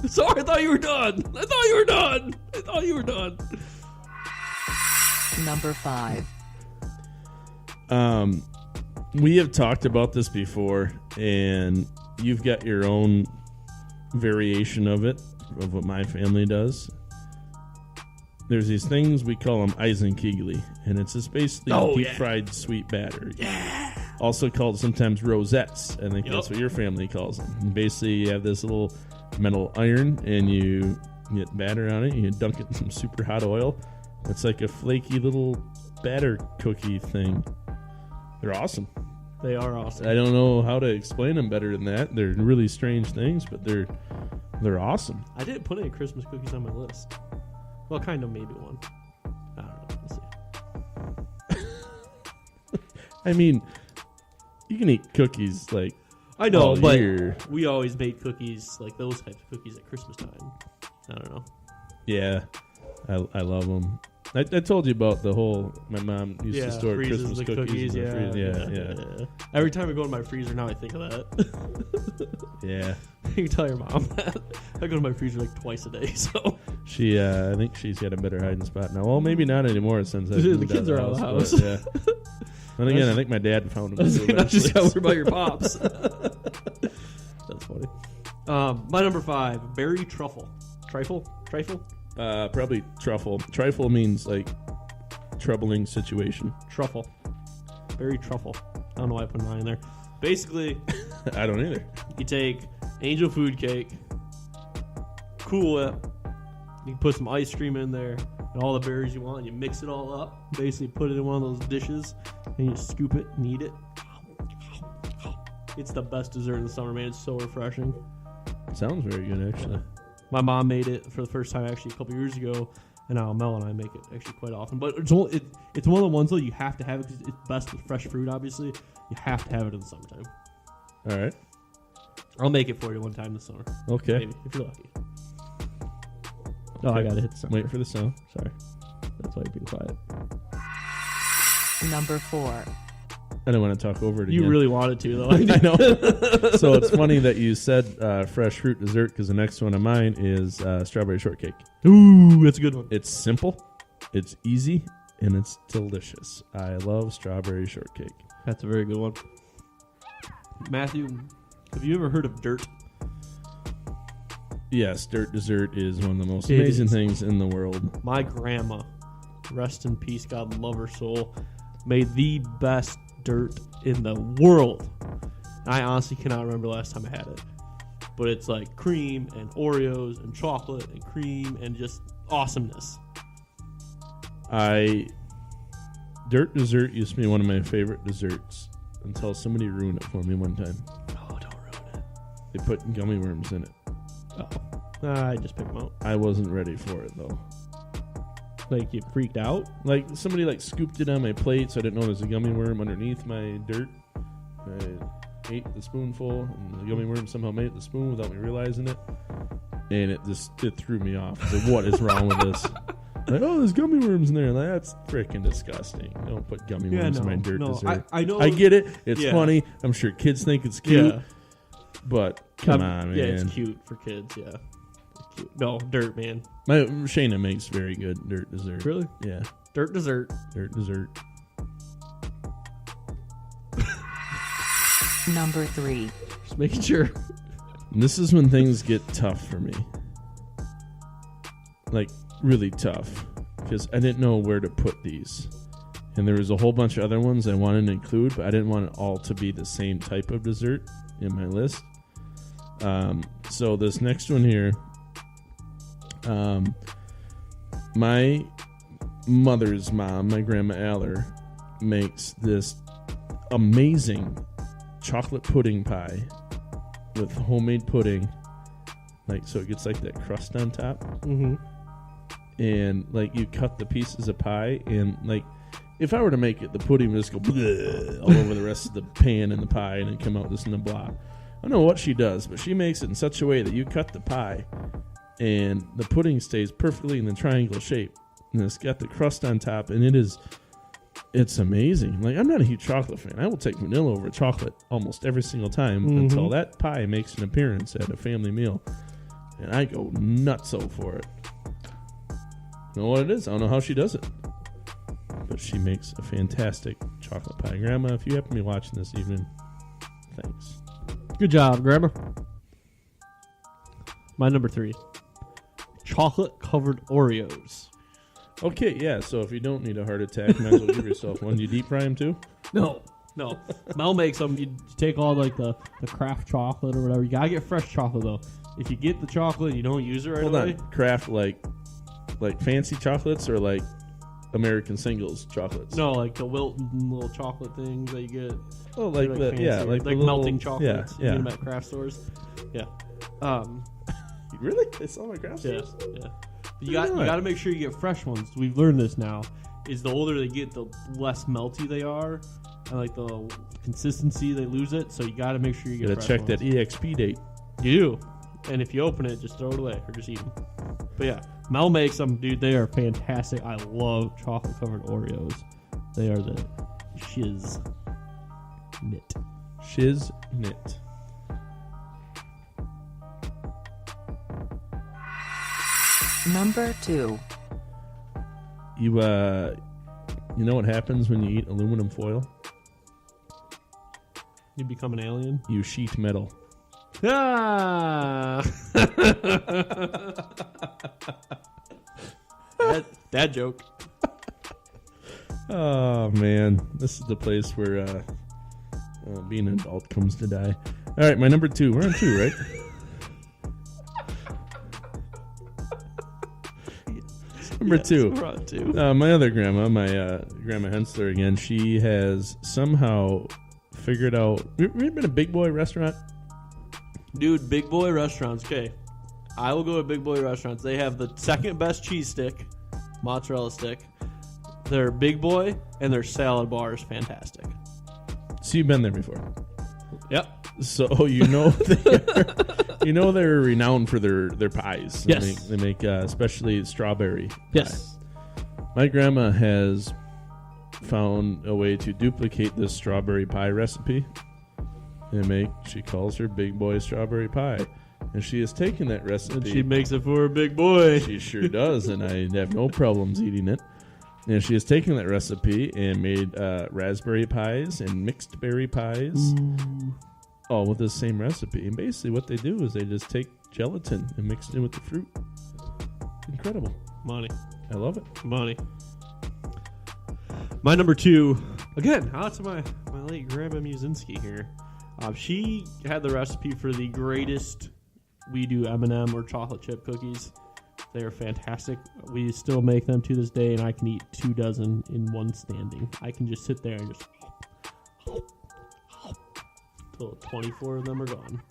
Sorry, I thought you were done. I thought you were done. Number 5. We have talked about this before, and you've got your own variation of it, of what my family does. There's these things, we call them Eisenkegli, and it's just basically Oh, deep yeah. fried sweet batter. Yeah. Also called sometimes rosettes. I think Yep. that's what your family calls them. And basically, you have this little metal iron, and you get batter on it. You dunk it in some super hot oil. It's like a flaky little batter cookie thing. They're awesome. They are awesome. I don't know how to explain them better than that. They're really strange things, but they're awesome. I didn't put any Christmas cookies on my list. Well, kind of maybe one. I don't know. We'll see. I mean, you can eat cookies like I know, all but year. we always made cookies, like those types of cookies at Christmas time. I don't know. Yeah, I love them. I told you about the whole. My mom used to store freezes Christmas the cookies. in the yeah, freezer. Yeah. Every time I go to my freezer now, I think of that. Yeah. You can tell your mom that. I go to my freezer like twice a day, so. She, I think she's got a better hiding spot now. Well, maybe not anymore since I've The moved kids out are of out the of house. the house. But, yeah. And again, I think my dad found them. I just got worried about your pops. That's funny. My number 5, berry truffle. Trifle? Probably truffle. Trifle means like troubling situation. Truffle. Berry truffle. I don't know why I put mine in there. Basically, I don't either. you take angel food cake, Cool Whip, you can put some ice cream in there, and all the berries you want, and you mix it all up. Basically, put it in one of those dishes, and you scoop it and eat it. It's the best dessert in the summer, man. It's so refreshing. Sounds very good, actually. My mom made it for the first time actually a couple years ago, and now Mel and I make it actually quite often. But it's one of the ones though you have to have it because it's best with fresh fruit. Obviously, you have to have it in the summertime. All right. I'll make it for you one time this summer. Okay. Maybe if you're lucky. Oh, I gotta hit the sound. Wait for the sound. Sorry, that's why you've been quiet. Number 4. I don't want to talk over it You again. really wanted to though. I know. So it's funny that you said fresh fruit dessert because the next one of mine is strawberry shortcake. Ooh, that's a good one. It's simple, it's easy, and it's delicious. I love strawberry shortcake. That's a very good one. Matthew, have you ever heard of dirt? Yes, dirt dessert is one of the most It amazing is. things in the world. My grandma, rest in peace, God love her soul, made the best dirt in the world. I honestly cannot remember the last time I had it. But it's like cream and Oreos and chocolate and cream and just awesomeness. Dirt dessert used to be one of my favorite desserts until somebody ruined it for me one time. Oh, don't ruin it. They put gummy worms in it. Oh. I just picked them out. I wasn't ready for it though. Like, you freaked out? Like somebody like scooped it on my plate, so I didn't know there was a gummy worm underneath my dirt. I ate the spoonful, and the gummy worm somehow made it the spoon without me realizing it, and it threw me off. I was like, what is wrong with this? Like, oh, there's gummy worms in there. Like, that's freaking disgusting. Don't put gummy worms in my dirt dessert. I know. I get it. It's Yeah. funny. I'm sure kids think it's cute, Yeah. but come on, man. Yeah, it's cute for kids, yeah. It's cute. No, dirt, man. My Shayna makes very good dirt dessert. Really? Yeah, Dirt dessert. dirt dessert. Number 3. Just making sure. And this is when things get tough for me. Like, really tough. Because I didn't know where to put these. And there was a whole bunch of other ones I wanted to include, but I didn't want it all to be the same type of dessert in my list. So this next one here, my mother's mom, my grandma Aller, makes this amazing chocolate pudding pie with homemade pudding, like, so it gets like that crust on top. Mm-hmm. And like you cut the pieces of pie, and like if I were to make it, the pudding would just go bleh all over the rest of the pan and the pie, and then come out just in a blob. I don't know what she does, but she makes it in such a way that you cut the pie and the pudding stays perfectly in the triangle shape, and it's got the crust on top, and it's amazing. Like, I'm not a huge chocolate fan. I will take vanilla over chocolate almost every single time until that pie makes an appearance at a family meal, and I go nutso for it. I don't know what it is. I don't know how she does it, but she makes a fantastic chocolate pie. Grandma, if you happen to be watching this evening, thanks. Good job, Grandma. My number 3. Chocolate-covered Oreos. Okay, yeah, so if you don't need a heart attack, might as well give yourself one. Do you deep fry them too? No. No, Mel makes them. You take all like the craft chocolate or whatever. You gotta get fresh chocolate though. If you get the chocolate and you don't use it right away. Hold on, craft like fancy chocolates or like American singles chocolates? No, like the Wilton little chocolate things that you get. Oh, like the fancy, like the melting chocolates. Yeah, You get them at craft stores. Yeah. Really? They sell them at craft Yeah. stores? Yeah. You got to make sure you get fresh ones. We've learned this now. Is the older they get, the less melty they are, and like the consistency they lose it. So you got to make sure you get. Gotta fresh check ones. that EXP date. You do. And if you open it, just throw it away or just eat them. But yeah, Mel makes them, dude. They are fantastic. I love chocolate covered Oreos. They are the shiz knit. Shiz knit. Number 2. You know what happens when you eat aluminum foil? You become an alien. You sheet metal. Ah! that joke. Oh man, this is the place where being an adult comes to die. All right, my number 2. We're on 2, right? Number 2. We're on 2. My other grandma, my grandma Hensler again, she has somehow figured out. We've been a Big Boy restaurant. Dude, Big Boy restaurants. Okay, I will go to Big Boy restaurants. They have the second best cheese stick, mozzarella stick. Their Big Boy and their salad bar is fantastic. So you've been there before. Yep. So they're renowned for their pies. Yes. They make especially strawberry. Yes. Pie. My grandma has found a way to duplicate this strawberry pie recipe and she calls her Big Boy strawberry pie. And she has taken that recipe. And she makes it for a Big Boy. She sure does, and I have no problems eating it. And she has taken that recipe and made raspberry pies and mixed berry pies, all with the same recipe. And basically what they do is they just take gelatin and mix it in with the fruit. Incredible. Money. I love it. Money. My number 2, again, out to my late Grandma Muszynski here. She had the recipe for the greatest We Do M&M or chocolate chip cookies. They are fantastic. We still make them to this day, and I can eat 2 dozen in one standing. I can just sit there and just until 24 of them are gone.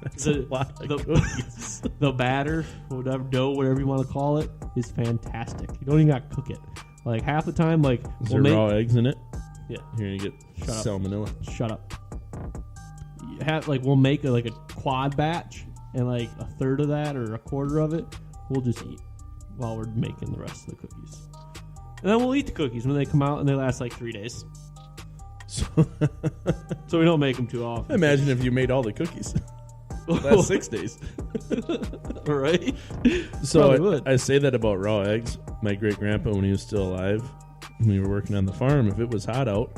That's a lot of cookies. The batter, whatever dough, whatever you want to call it, is fantastic. You don't even got to cook it. Like half the time, like Is there raw eggs in it? Yeah. You're gonna get Shut up. salmonella. Shut up. We'll make a quad batch, and like a third of that or a quarter of it, we'll just eat while we're making the rest of the cookies. And then we'll eat the cookies when they come out, and they last like 3 days. So So we don't make them too often. imagine if you made all the cookies. Last 6 days. Right? So Probably would. I say that about raw eggs. My great grandpa, when he was still alive, when we were working on the farm, if it was hot out,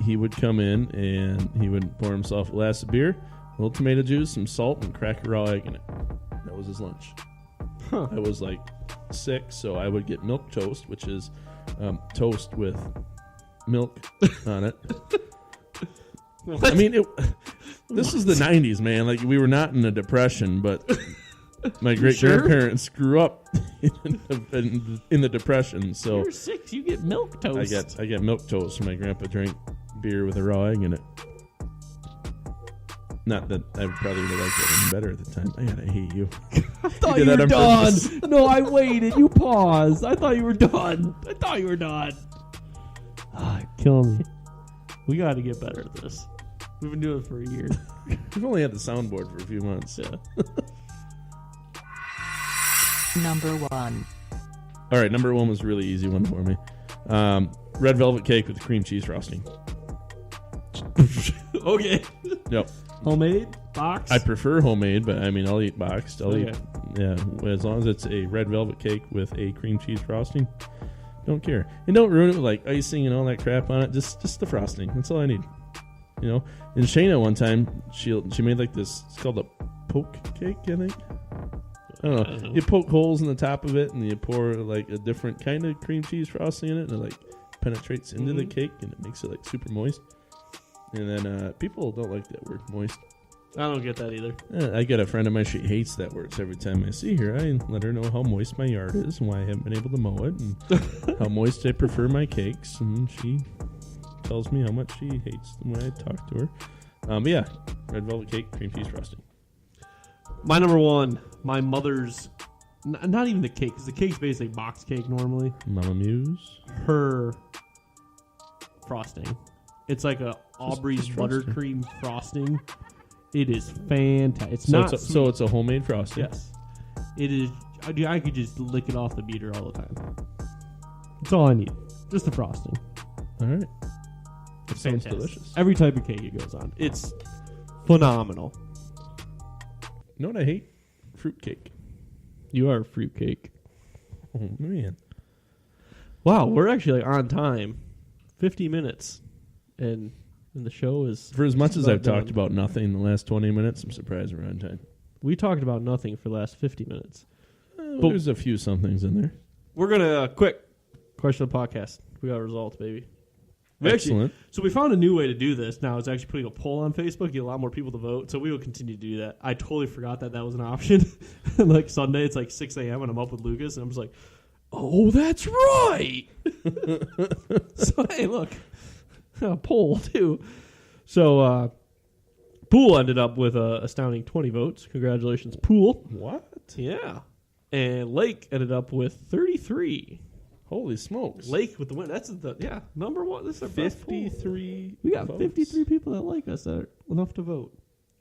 he would come in and he would pour himself a glass of beer, a little tomato juice, some salt, and crack a raw egg in it. That was his lunch. Huh. I was like 6, so I would get milk toast, which is toast with milk on it. I mean, this is the 90s, man. Like, we were not in a depression, but my great-grandparents grew up in the depression. So You're 6, you get milk toast. I get milk toast, and my grandpa drank beer with a raw egg in it. Not that I probably would have liked it any better at the time. I hate you. I thought You you did were that on done. purpose. No, I waited. You paused. I thought you were done. Killing me. We got to get better at this. We've been doing it for a year. We've only had the soundboard for a few months. Yeah. Number 1. All right, number 1 was a really easy one for me. Red velvet cake with cream cheese frosting. Okay. Yep. Homemade? Box? I prefer homemade, but I mean, I'll eat boxed. I'll Okay. eat, yeah, as long as it's a red velvet cake with a cream cheese frosting. Don't care. And don't ruin it with like icing and all that crap on it. Just the frosting. That's all I need. You know? And Shayna one time, she made like this, it's called a poke cake, I think. I don't know. You poke holes in the top of it and you pour like a different kind of cream cheese frosting in it and it like penetrates into the cake and it makes it like super moist. And then people don't like that word, moist. I don't get that either. I got a friend of mine, she hates that word. So every time I see her, I let her know how moist my yard is and why I haven't been able to mow it and how moist I prefer my cakes. And she tells me how much she hates the way I talk to her. But yeah, red velvet cake, cream cheese frosting. My number one, my mother's, not even the cake, because the cake's basically box cake normally. Mama Muse. Her frosting. It's like a Aubrey's just frosting. buttercream frosting. It is fantastic. It's So not it's sweet. it's a homemade frosting. Yes. It is. I could just lick it off the beater all the time. That's all I need. Just the frosting. All right. It sounds Fantastic. delicious. Every type of cake it goes on. It's phenomenal. You know what I hate? Fruitcake. You are a fruitcake. Oh, man. Wow, we're actually like on time. 50 minutes. And the show is... For as much just as I've about talked done. about nothing in the last 20 minutes, I'm surprised we're on time. We talked about nothing for the last 50 minutes. But there's a few somethings in there. We're going to... quick question of the podcast. We got results, baby. Excellent. So we found a new way to do this now. It's actually putting a poll on Facebook, get a lot more people to vote. So we will continue to do that. I totally forgot that was an option. Like Sunday, it's like 6 a.m. and I'm up with Lucas, and I'm just like, oh, that's right. So, hey, look. A poll, too. So Pool ended up with a astounding 20 votes. Congratulations, Pool. What? Yeah. And Lake ended up with 33. Holy smokes. Lake with the win. That's number one. This is our best poll. 53 We got votes? 53 people that like us that are enough to vote.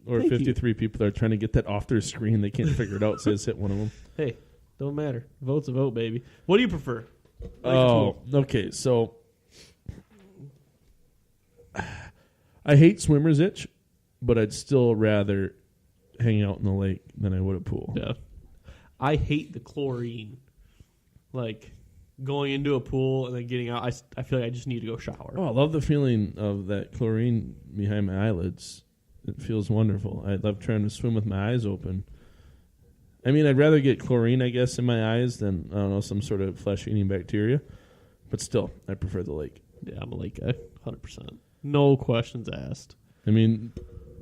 Or Thank you. 53 people that are trying to get that off their screen. They can't figure it out, so just hit one of them. Hey, don't matter. Vote's a vote, baby. What do you prefer? Okay. So I hate swimmer's itch, but I'd still rather hang out in the lake than I would a pool. Yeah. I hate the chlorine. Like going into a pool and then getting out. I feel like I just need to go shower. Oh, I love the feeling of that chlorine behind my eyelids. It feels wonderful. I love trying to swim with my eyes open. I mean, I'd rather get chlorine, I guess, in my eyes than, I don't know, some sort of flesh-eating bacteria. But still, I prefer the lake. Yeah, I'm a lake guy. 100%. No questions asked. I mean,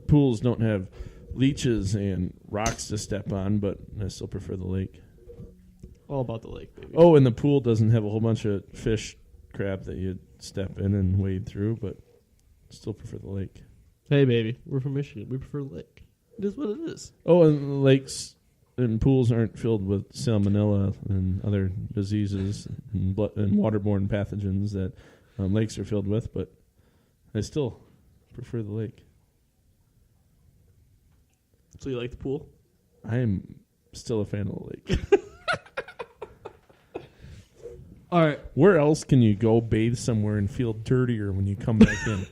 pools don't have leeches and rocks to step on, but I still prefer the lake. All about the lake, baby. Oh, and the pool doesn't have a whole bunch of fish crap that you step in and wade through, but still prefer the lake. Hey, baby. We're from Michigan. We prefer lake. It is what it is. Oh, and lakes and pools aren't filled with salmonella and other diseases and waterborne pathogens that lakes are filled with, but I still prefer the lake. So you like the pool? I am still a fan of the lake. All right. Where else can you go bathe somewhere and feel dirtier when you come back in?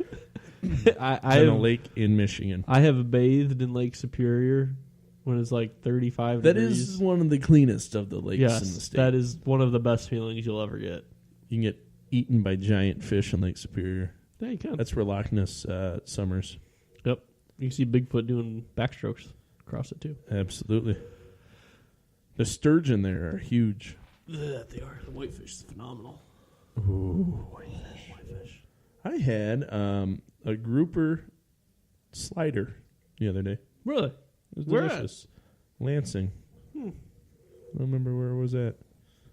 I In a have, lake in Michigan. I have bathed in Lake Superior when it's like 35 That degrees. is one of the cleanest of the lakes in the Yes, state. that is one of the best feelings you'll ever get. You can get eaten by giant fish in Lake Superior. Yeah, you can. That's where Loch Ness summers. Yep. You can see Bigfoot doing backstrokes across it, too. Absolutely. The sturgeon there are huge. Yeah, they are. The whitefish is phenomenal. Ooh, Whitefish. I had a grouper slider the other day. Really? It was Where at? delicious. Lansing. I don't remember where it was at.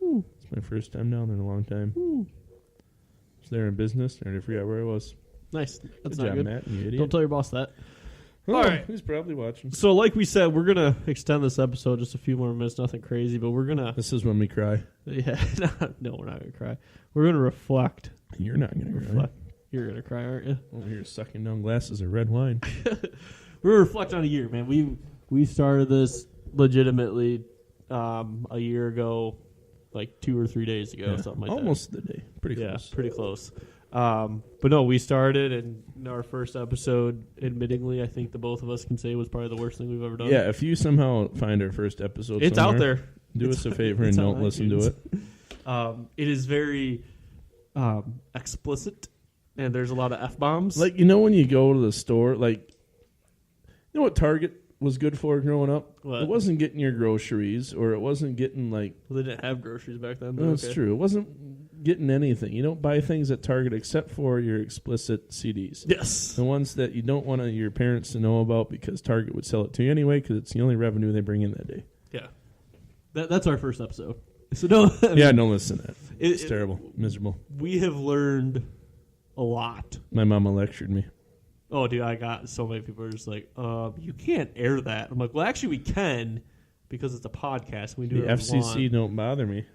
It's my first time down there in a long time. I was there in business. I already forgot where it was. Nice. That's Good not job, good. Matt. You idiot. Don't tell your boss that. Oh, All right. He's probably watching. So, like we said, we're going to extend this episode just a few more minutes. Nothing crazy, but we're going to... This is when we cry. Yeah. No, we're not going to cry. We're going to reflect. You're not going to cry. Reflect. You're going to cry, aren't you? Over here sucking down glasses of red wine. We're going to reflect on a year, man. We started this legitimately a year ago, like 2 or 3 days ago, Yeah, something like almost the day. Pretty that. close. Yeah, pretty close. But no, we started, and our first episode, admittingly, I think the both of us can say was probably the worst thing we've ever done. Yeah, if you somehow find our first episode It's somewhere, out there. do us a favor and it's on don't listen to iTunes. it. It is very explicit, and there's a lot of F-bombs. Like, you know when you go to the store, like, you know what Target was good for growing up? What? It wasn't getting your groceries, or it wasn't getting, like... Well, they didn't have groceries back then. But No, that's okay. true. It wasn't getting anything. You don't buy things at Target except for your explicit CDs. Yes. The ones that you don't want your parents to know about because Target would sell it to you anyway because it's the only revenue they bring in that day. Yeah. That's our first episode. So no. Yeah, don't listen to that. It's It- terrible. Miserable. We have learned a lot. My mama lectured me. Oh, dude, I got so many people are just like, you can't air that. I'm like, well, actually, we can because it's a podcast. We do The it. FCC don't bother me.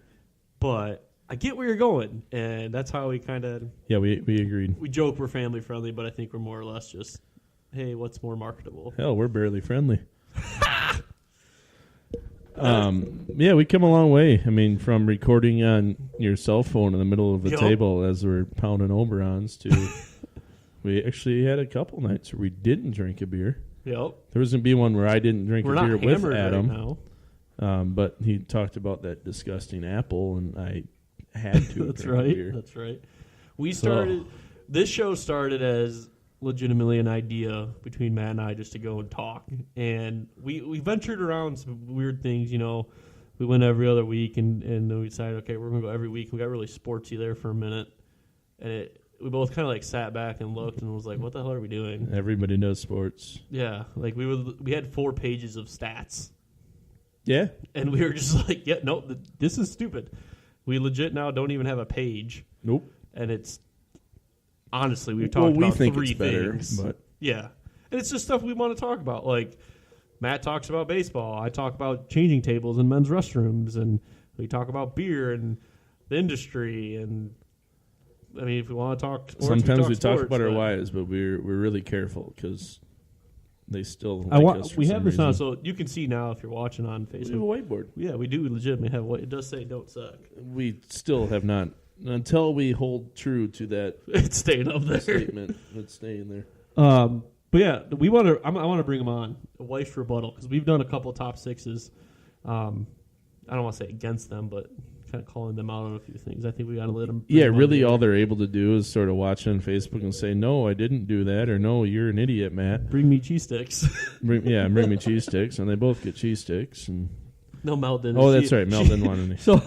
But I get where you're going, and that's how we kind of Yeah, we agreed. we joke we're family friendly, but I think we're more or less just, hey, what's more marketable? Hell, we're barely friendly. Yeah, we come a long way. I mean, from recording on your cell phone in the middle of the Yup. table as we're pounding Oberons to we actually had a couple nights where we didn't drink a beer. Yep. There was going to be one where I didn't drink We're a beer not with hammered Adam. right now. But he talked about that disgusting apple, and I had to. That's drink a right. beer. That's right. We started. This show started as legitimately an idea between Matt and I just to go and talk, and we ventured around some weird things. You know, we went every other week, and then we decided, okay, we're gonna go every week. We got really sportsy there for a minute, and we both kind of like sat back and looked and was like, what the hell are we doing? Everybody does sports. Yeah, like we had 4 pages of stats. Yeah. And we were just like, yeah, no, this is stupid. We legit now don't even have a page. Nope. And it's, honestly, we've talked we about think 3 it's better, things. but Yeah. And it's just stuff we want to talk about. Like, Matt talks about baseball. I talk about changing tables in men's restrooms. And we talk about beer and the industry. And, I mean, if we want to talk sports, sometimes we talk sports, about our but wives, but we're really careful because they still I like want, us for we some have this on, reason. so you can see now if you're watching on We have a Facebook. whiteboard. Yeah, we do legitimately have what it does say don't suck. We still have not, until we hold true to that It's staying up there. statement. It's staying there. But yeah, we want to. I want to bring them on a wife's rebuttal because we've done a couple top 6s. I don't want to say against them, but kind of calling them out on a few things. I think we got to let them. Yeah, really, all they're able to do is sort of watch on Facebook and say, "No, I didn't do that," or "No, you're an idiot, Matt." bring me cheese sticks. Bring me cheese sticks, and they both get cheese sticks. And No, Mel didn't. oh, that's right, Mel didn't want any. So,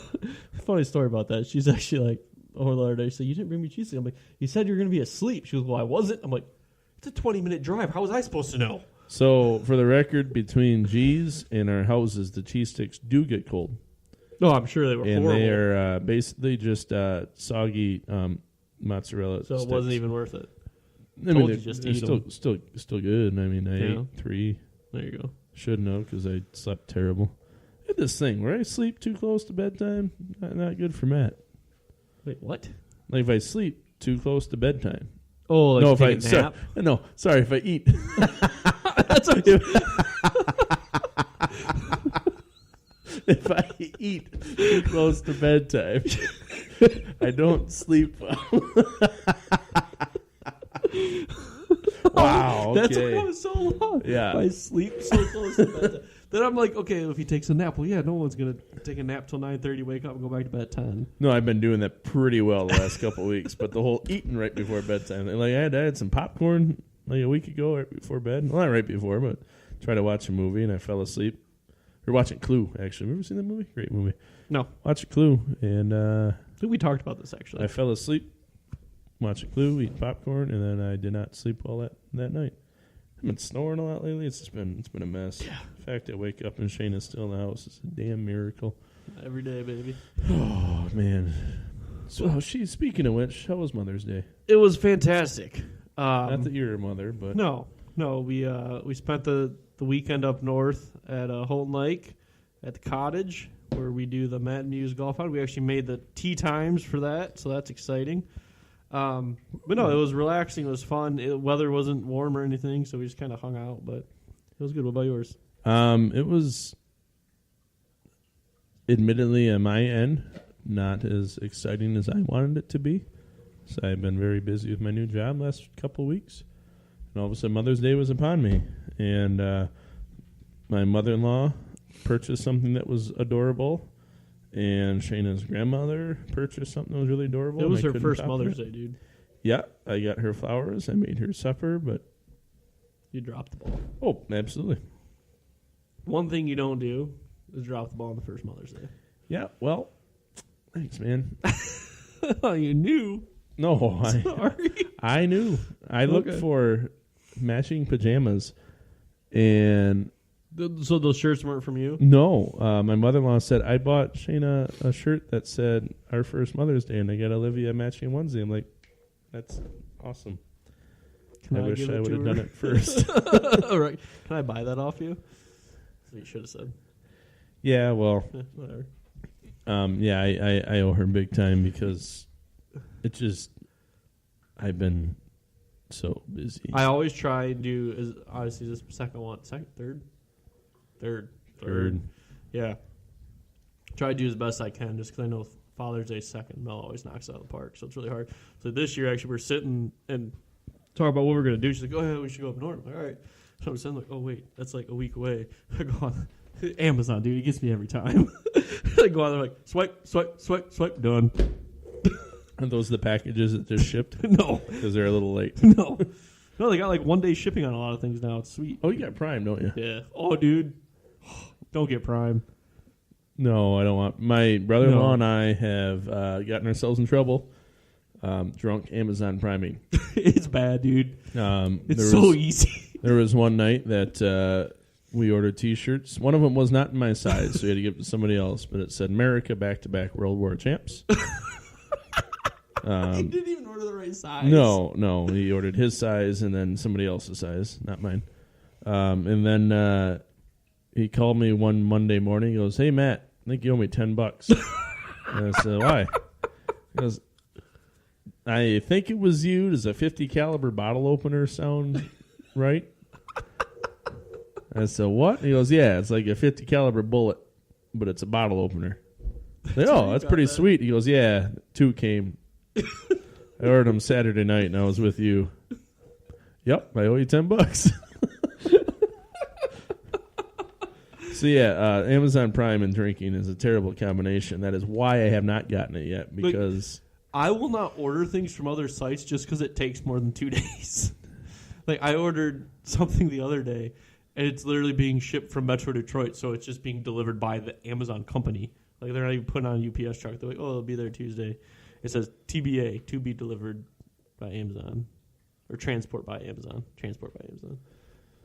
funny story about that. She's actually like, oh, the other day, she said, you didn't bring me cheese sticks. I'm like, you said you were going to be asleep. She goes, well, I wasn't. I'm like, it's a 20-minute drive. How was I supposed to know? So, for the record, between G's and our houses, the cheese sticks do get cold. No, I'm sure they were And horrible. they are basically just soggy mozzarella So sticks. it wasn't even worth it. I mean, told they're, you just they're eat 'em. still good. I mean, I Yeah. ate 3. There you go. Shouldn't have because I slept terrible. I had this thing where I sleep too close to bedtime. Not good for Matt. Wait, what? Like if I sleep too close to bedtime. Oh, like no, if I take a nap? sorry, if I eat. That's okay. If I eat too close to bedtime, I don't sleep well. Wow. Okay. That's why I was so long. Yeah. I sleep so close to bedtime. Then I'm like, okay, if he takes a nap, well, yeah, no one's going to take a nap till 9:30, wake up, and go back to bed at 10. No, I've been doing that pretty well the last couple of weeks, but the whole eating right before bedtime. Like I had some popcorn like a week ago right before bed. Well, not right before, but tried to watch a movie and I fell asleep. We're watching Clue, actually. Have you ever seen that movie? Great movie. No. Watching Clue, and I think we talked about this, actually. I fell asleep watching Clue, eating popcorn, and then I did not sleep well that night. I've been snoring a lot lately. It's been a mess. Yeah. The fact that I wake up and Shayna's still in the house is a damn miracle. Every day, baby. Oh man. So speaking of which, how was Mother's Day? It was fantastic. Not that you're a mother, but No. We spent the weekend up north at Holton Lake at the cottage where we do the Matt and Musz golf hunt. We actually made the tee times for that, so that's exciting. But no, it was relaxing. It was fun. Weather wasn't warm or anything, so we just kind of hung out. But it was good. What about yours? it was admittedly on my end not as exciting as I wanted it to be. So I've been very busy with my new job last couple of weeks. And all of a sudden Mother's Day was upon me. And my mother-in-law purchased something that was adorable. And Shayna's grandmother purchased something that was really adorable. It was and I her couldn't first top Mother's it. Day, dude. Yeah, I got her flowers. I made her supper, but... You dropped the ball. Oh, absolutely. One thing you don't do is drop the ball on the first Mother's Day. Yeah, well, thanks, man. You knew. No, Sorry. I knew. I looked Okay. for matching pajamas, and So those shirts weren't from you? no, my mother-in-law said, I bought Shayna a shirt that said our first Mother's Day, and I got Olivia a matching onesie. I'm like, that's awesome. Can I I wish give I it would to have her? done it first. All right. Can I buy that off you? That's what you should have said. Yeah, well, Whatever. yeah, I owe her big time because it just, I've been so busy. I always try and do, is obviously this second one, third. Yeah. Try to do as best I can just because I know Father's Day second, Mel always knocks it out of the park. So it's really hard. So this year, actually, we're sitting and talking about what we're going to do. She's like, oh, yeah, we should go up north. I'm like, all right. So I'm sitting like, oh, wait, that's like a week away. I go on Amazon, dude. He gets me every time. I go on there like, swipe, done. Are those the packages that just shipped? No. Because they're a little late. No. No, they got like 1 day shipping on a lot of things now. It's sweet. Oh, you got Prime, don't you? Yeah. Oh, dude. Don't get Prime. No, I don't want. My brother-in-law No. and I have gotten ourselves in trouble. Drunk Amazon priming. It's bad, dude. It's there so was, easy. There was one night that we ordered T-shirts. One of them was not in my size, so we had to give it to somebody else. But it said "America back-to-back World War champs." He didn't even order the right size. No, he ordered his size and then somebody else's size, not mine. And then he called me one Monday morning. He goes, "Hey Matt, I think you owe me $10." And I said, "Why?" He goes, "I think it was you. Does a 50 caliber bottle opener sound right?" I said, "What?" He goes, "Yeah, it's like a 50 caliber bullet, but it's a bottle opener." I said, "Oh, that's pretty sweet." He goes, "Yeah, 2 came. I ordered them Saturday night, and I was with you." "Yep, I owe you $10." So yeah, Amazon Prime and drinking is a terrible combination. That is why I have not gotten it yet, because I will not order things from other sites just because it takes more than 2 days. Like, I ordered something the other day, and it's literally being shipped from Metro Detroit, so it's just being delivered by the Amazon company. Like, they're not even putting on a UPS truck. They're like, oh, it'll be there Tuesday. It says TBA, to be delivered by Amazon, or transport by Amazon.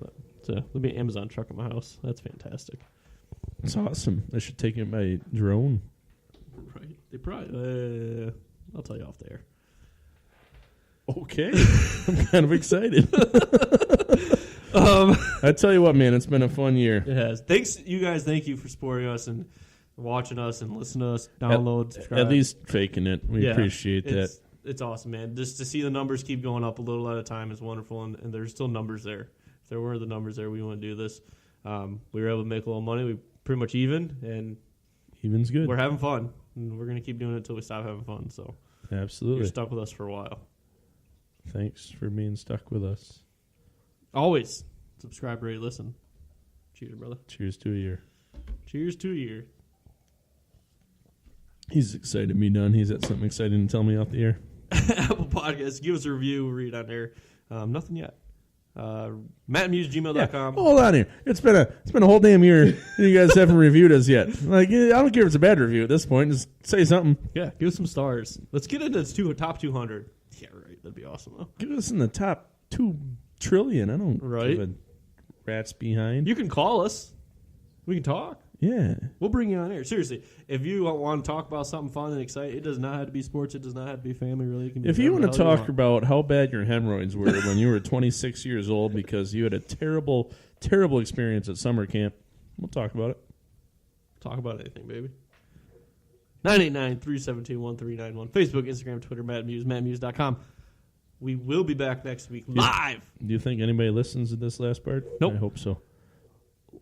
But, so there'll be an Amazon truck at my house. That's fantastic. it's awesome. I should take it by drone. Right? They probably. I'll tell you off there. Okay, I'm kind of excited. I tell you what, man, it's been a fun year. It has. Thanks, you guys. Thank you for supporting us and watching us and listening to us. Download, subscribe. At least faking it. We appreciate that. It's awesome, man. Just to see the numbers keep going up a little at a time is wonderful, and there's still numbers there. If there were the numbers there, we wouldn't do this. We were able to make a little money. We pretty much even, and Even's good. we're having fun. And we're going to keep doing it until we stop having fun. So Absolutely. you're stuck with us for a while. Thanks for being stuck with us. Always subscribe, rate, listen. Cheers, brother. Cheers to a year. Cheers to a year. He's excited to be done. He's got something exciting to tell me out the air. Apple Podcasts. Give us a review. We'll read it on there. Nothing yet. MattandMuse@gmail.com. Hold on here. It's been a whole damn year and you guys haven't reviewed us yet. Like, I don't care if it's a bad review at this point. Just say something. Yeah, give us some stars. Let's get into this top 200. Yeah, right. That'd be awesome, though. Give us in the top 2 trillion. I don't Right. give a rat's behind. You can call us. We can talk. Yeah. We'll bring you on air. Seriously, if you want to talk about something fun and exciting, it does not have to be sports. It does not have to be family. Really, it can be If you want whatever to the hell talk about how bad your hemorrhoids were when you were 26 years old because you had a terrible, terrible experience at summer camp, we'll talk about it. talk about anything, baby. 989-372-1391. Facebook, Instagram, Twitter, Matt Muse, mattmuse.com. We will be back next week live. Do you think anybody listens to this last part? Nope. I hope so.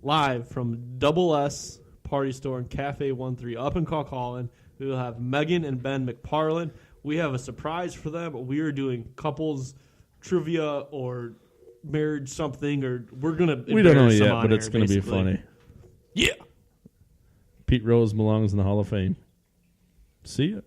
Live from Double S Party Store and Cafe 13 up in Calcallin. We will have Megan and Ben McParland. We have a surprise for them. We are doing couples trivia or marriage something, or we're gonna. We don't know embarrass them yet, on but air, it's going to be basically. funny. Yeah. Pete Rose belongs in the Hall of Fame. See ya.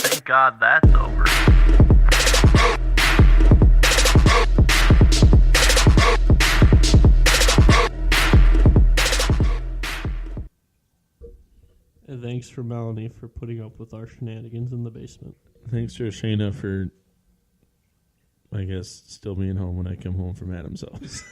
Thank God that's over. And thanks for Melanie for putting up with our shenanigans in the basement. Thanks to Shayna for, I guess, still being home when I come home from Adam's house.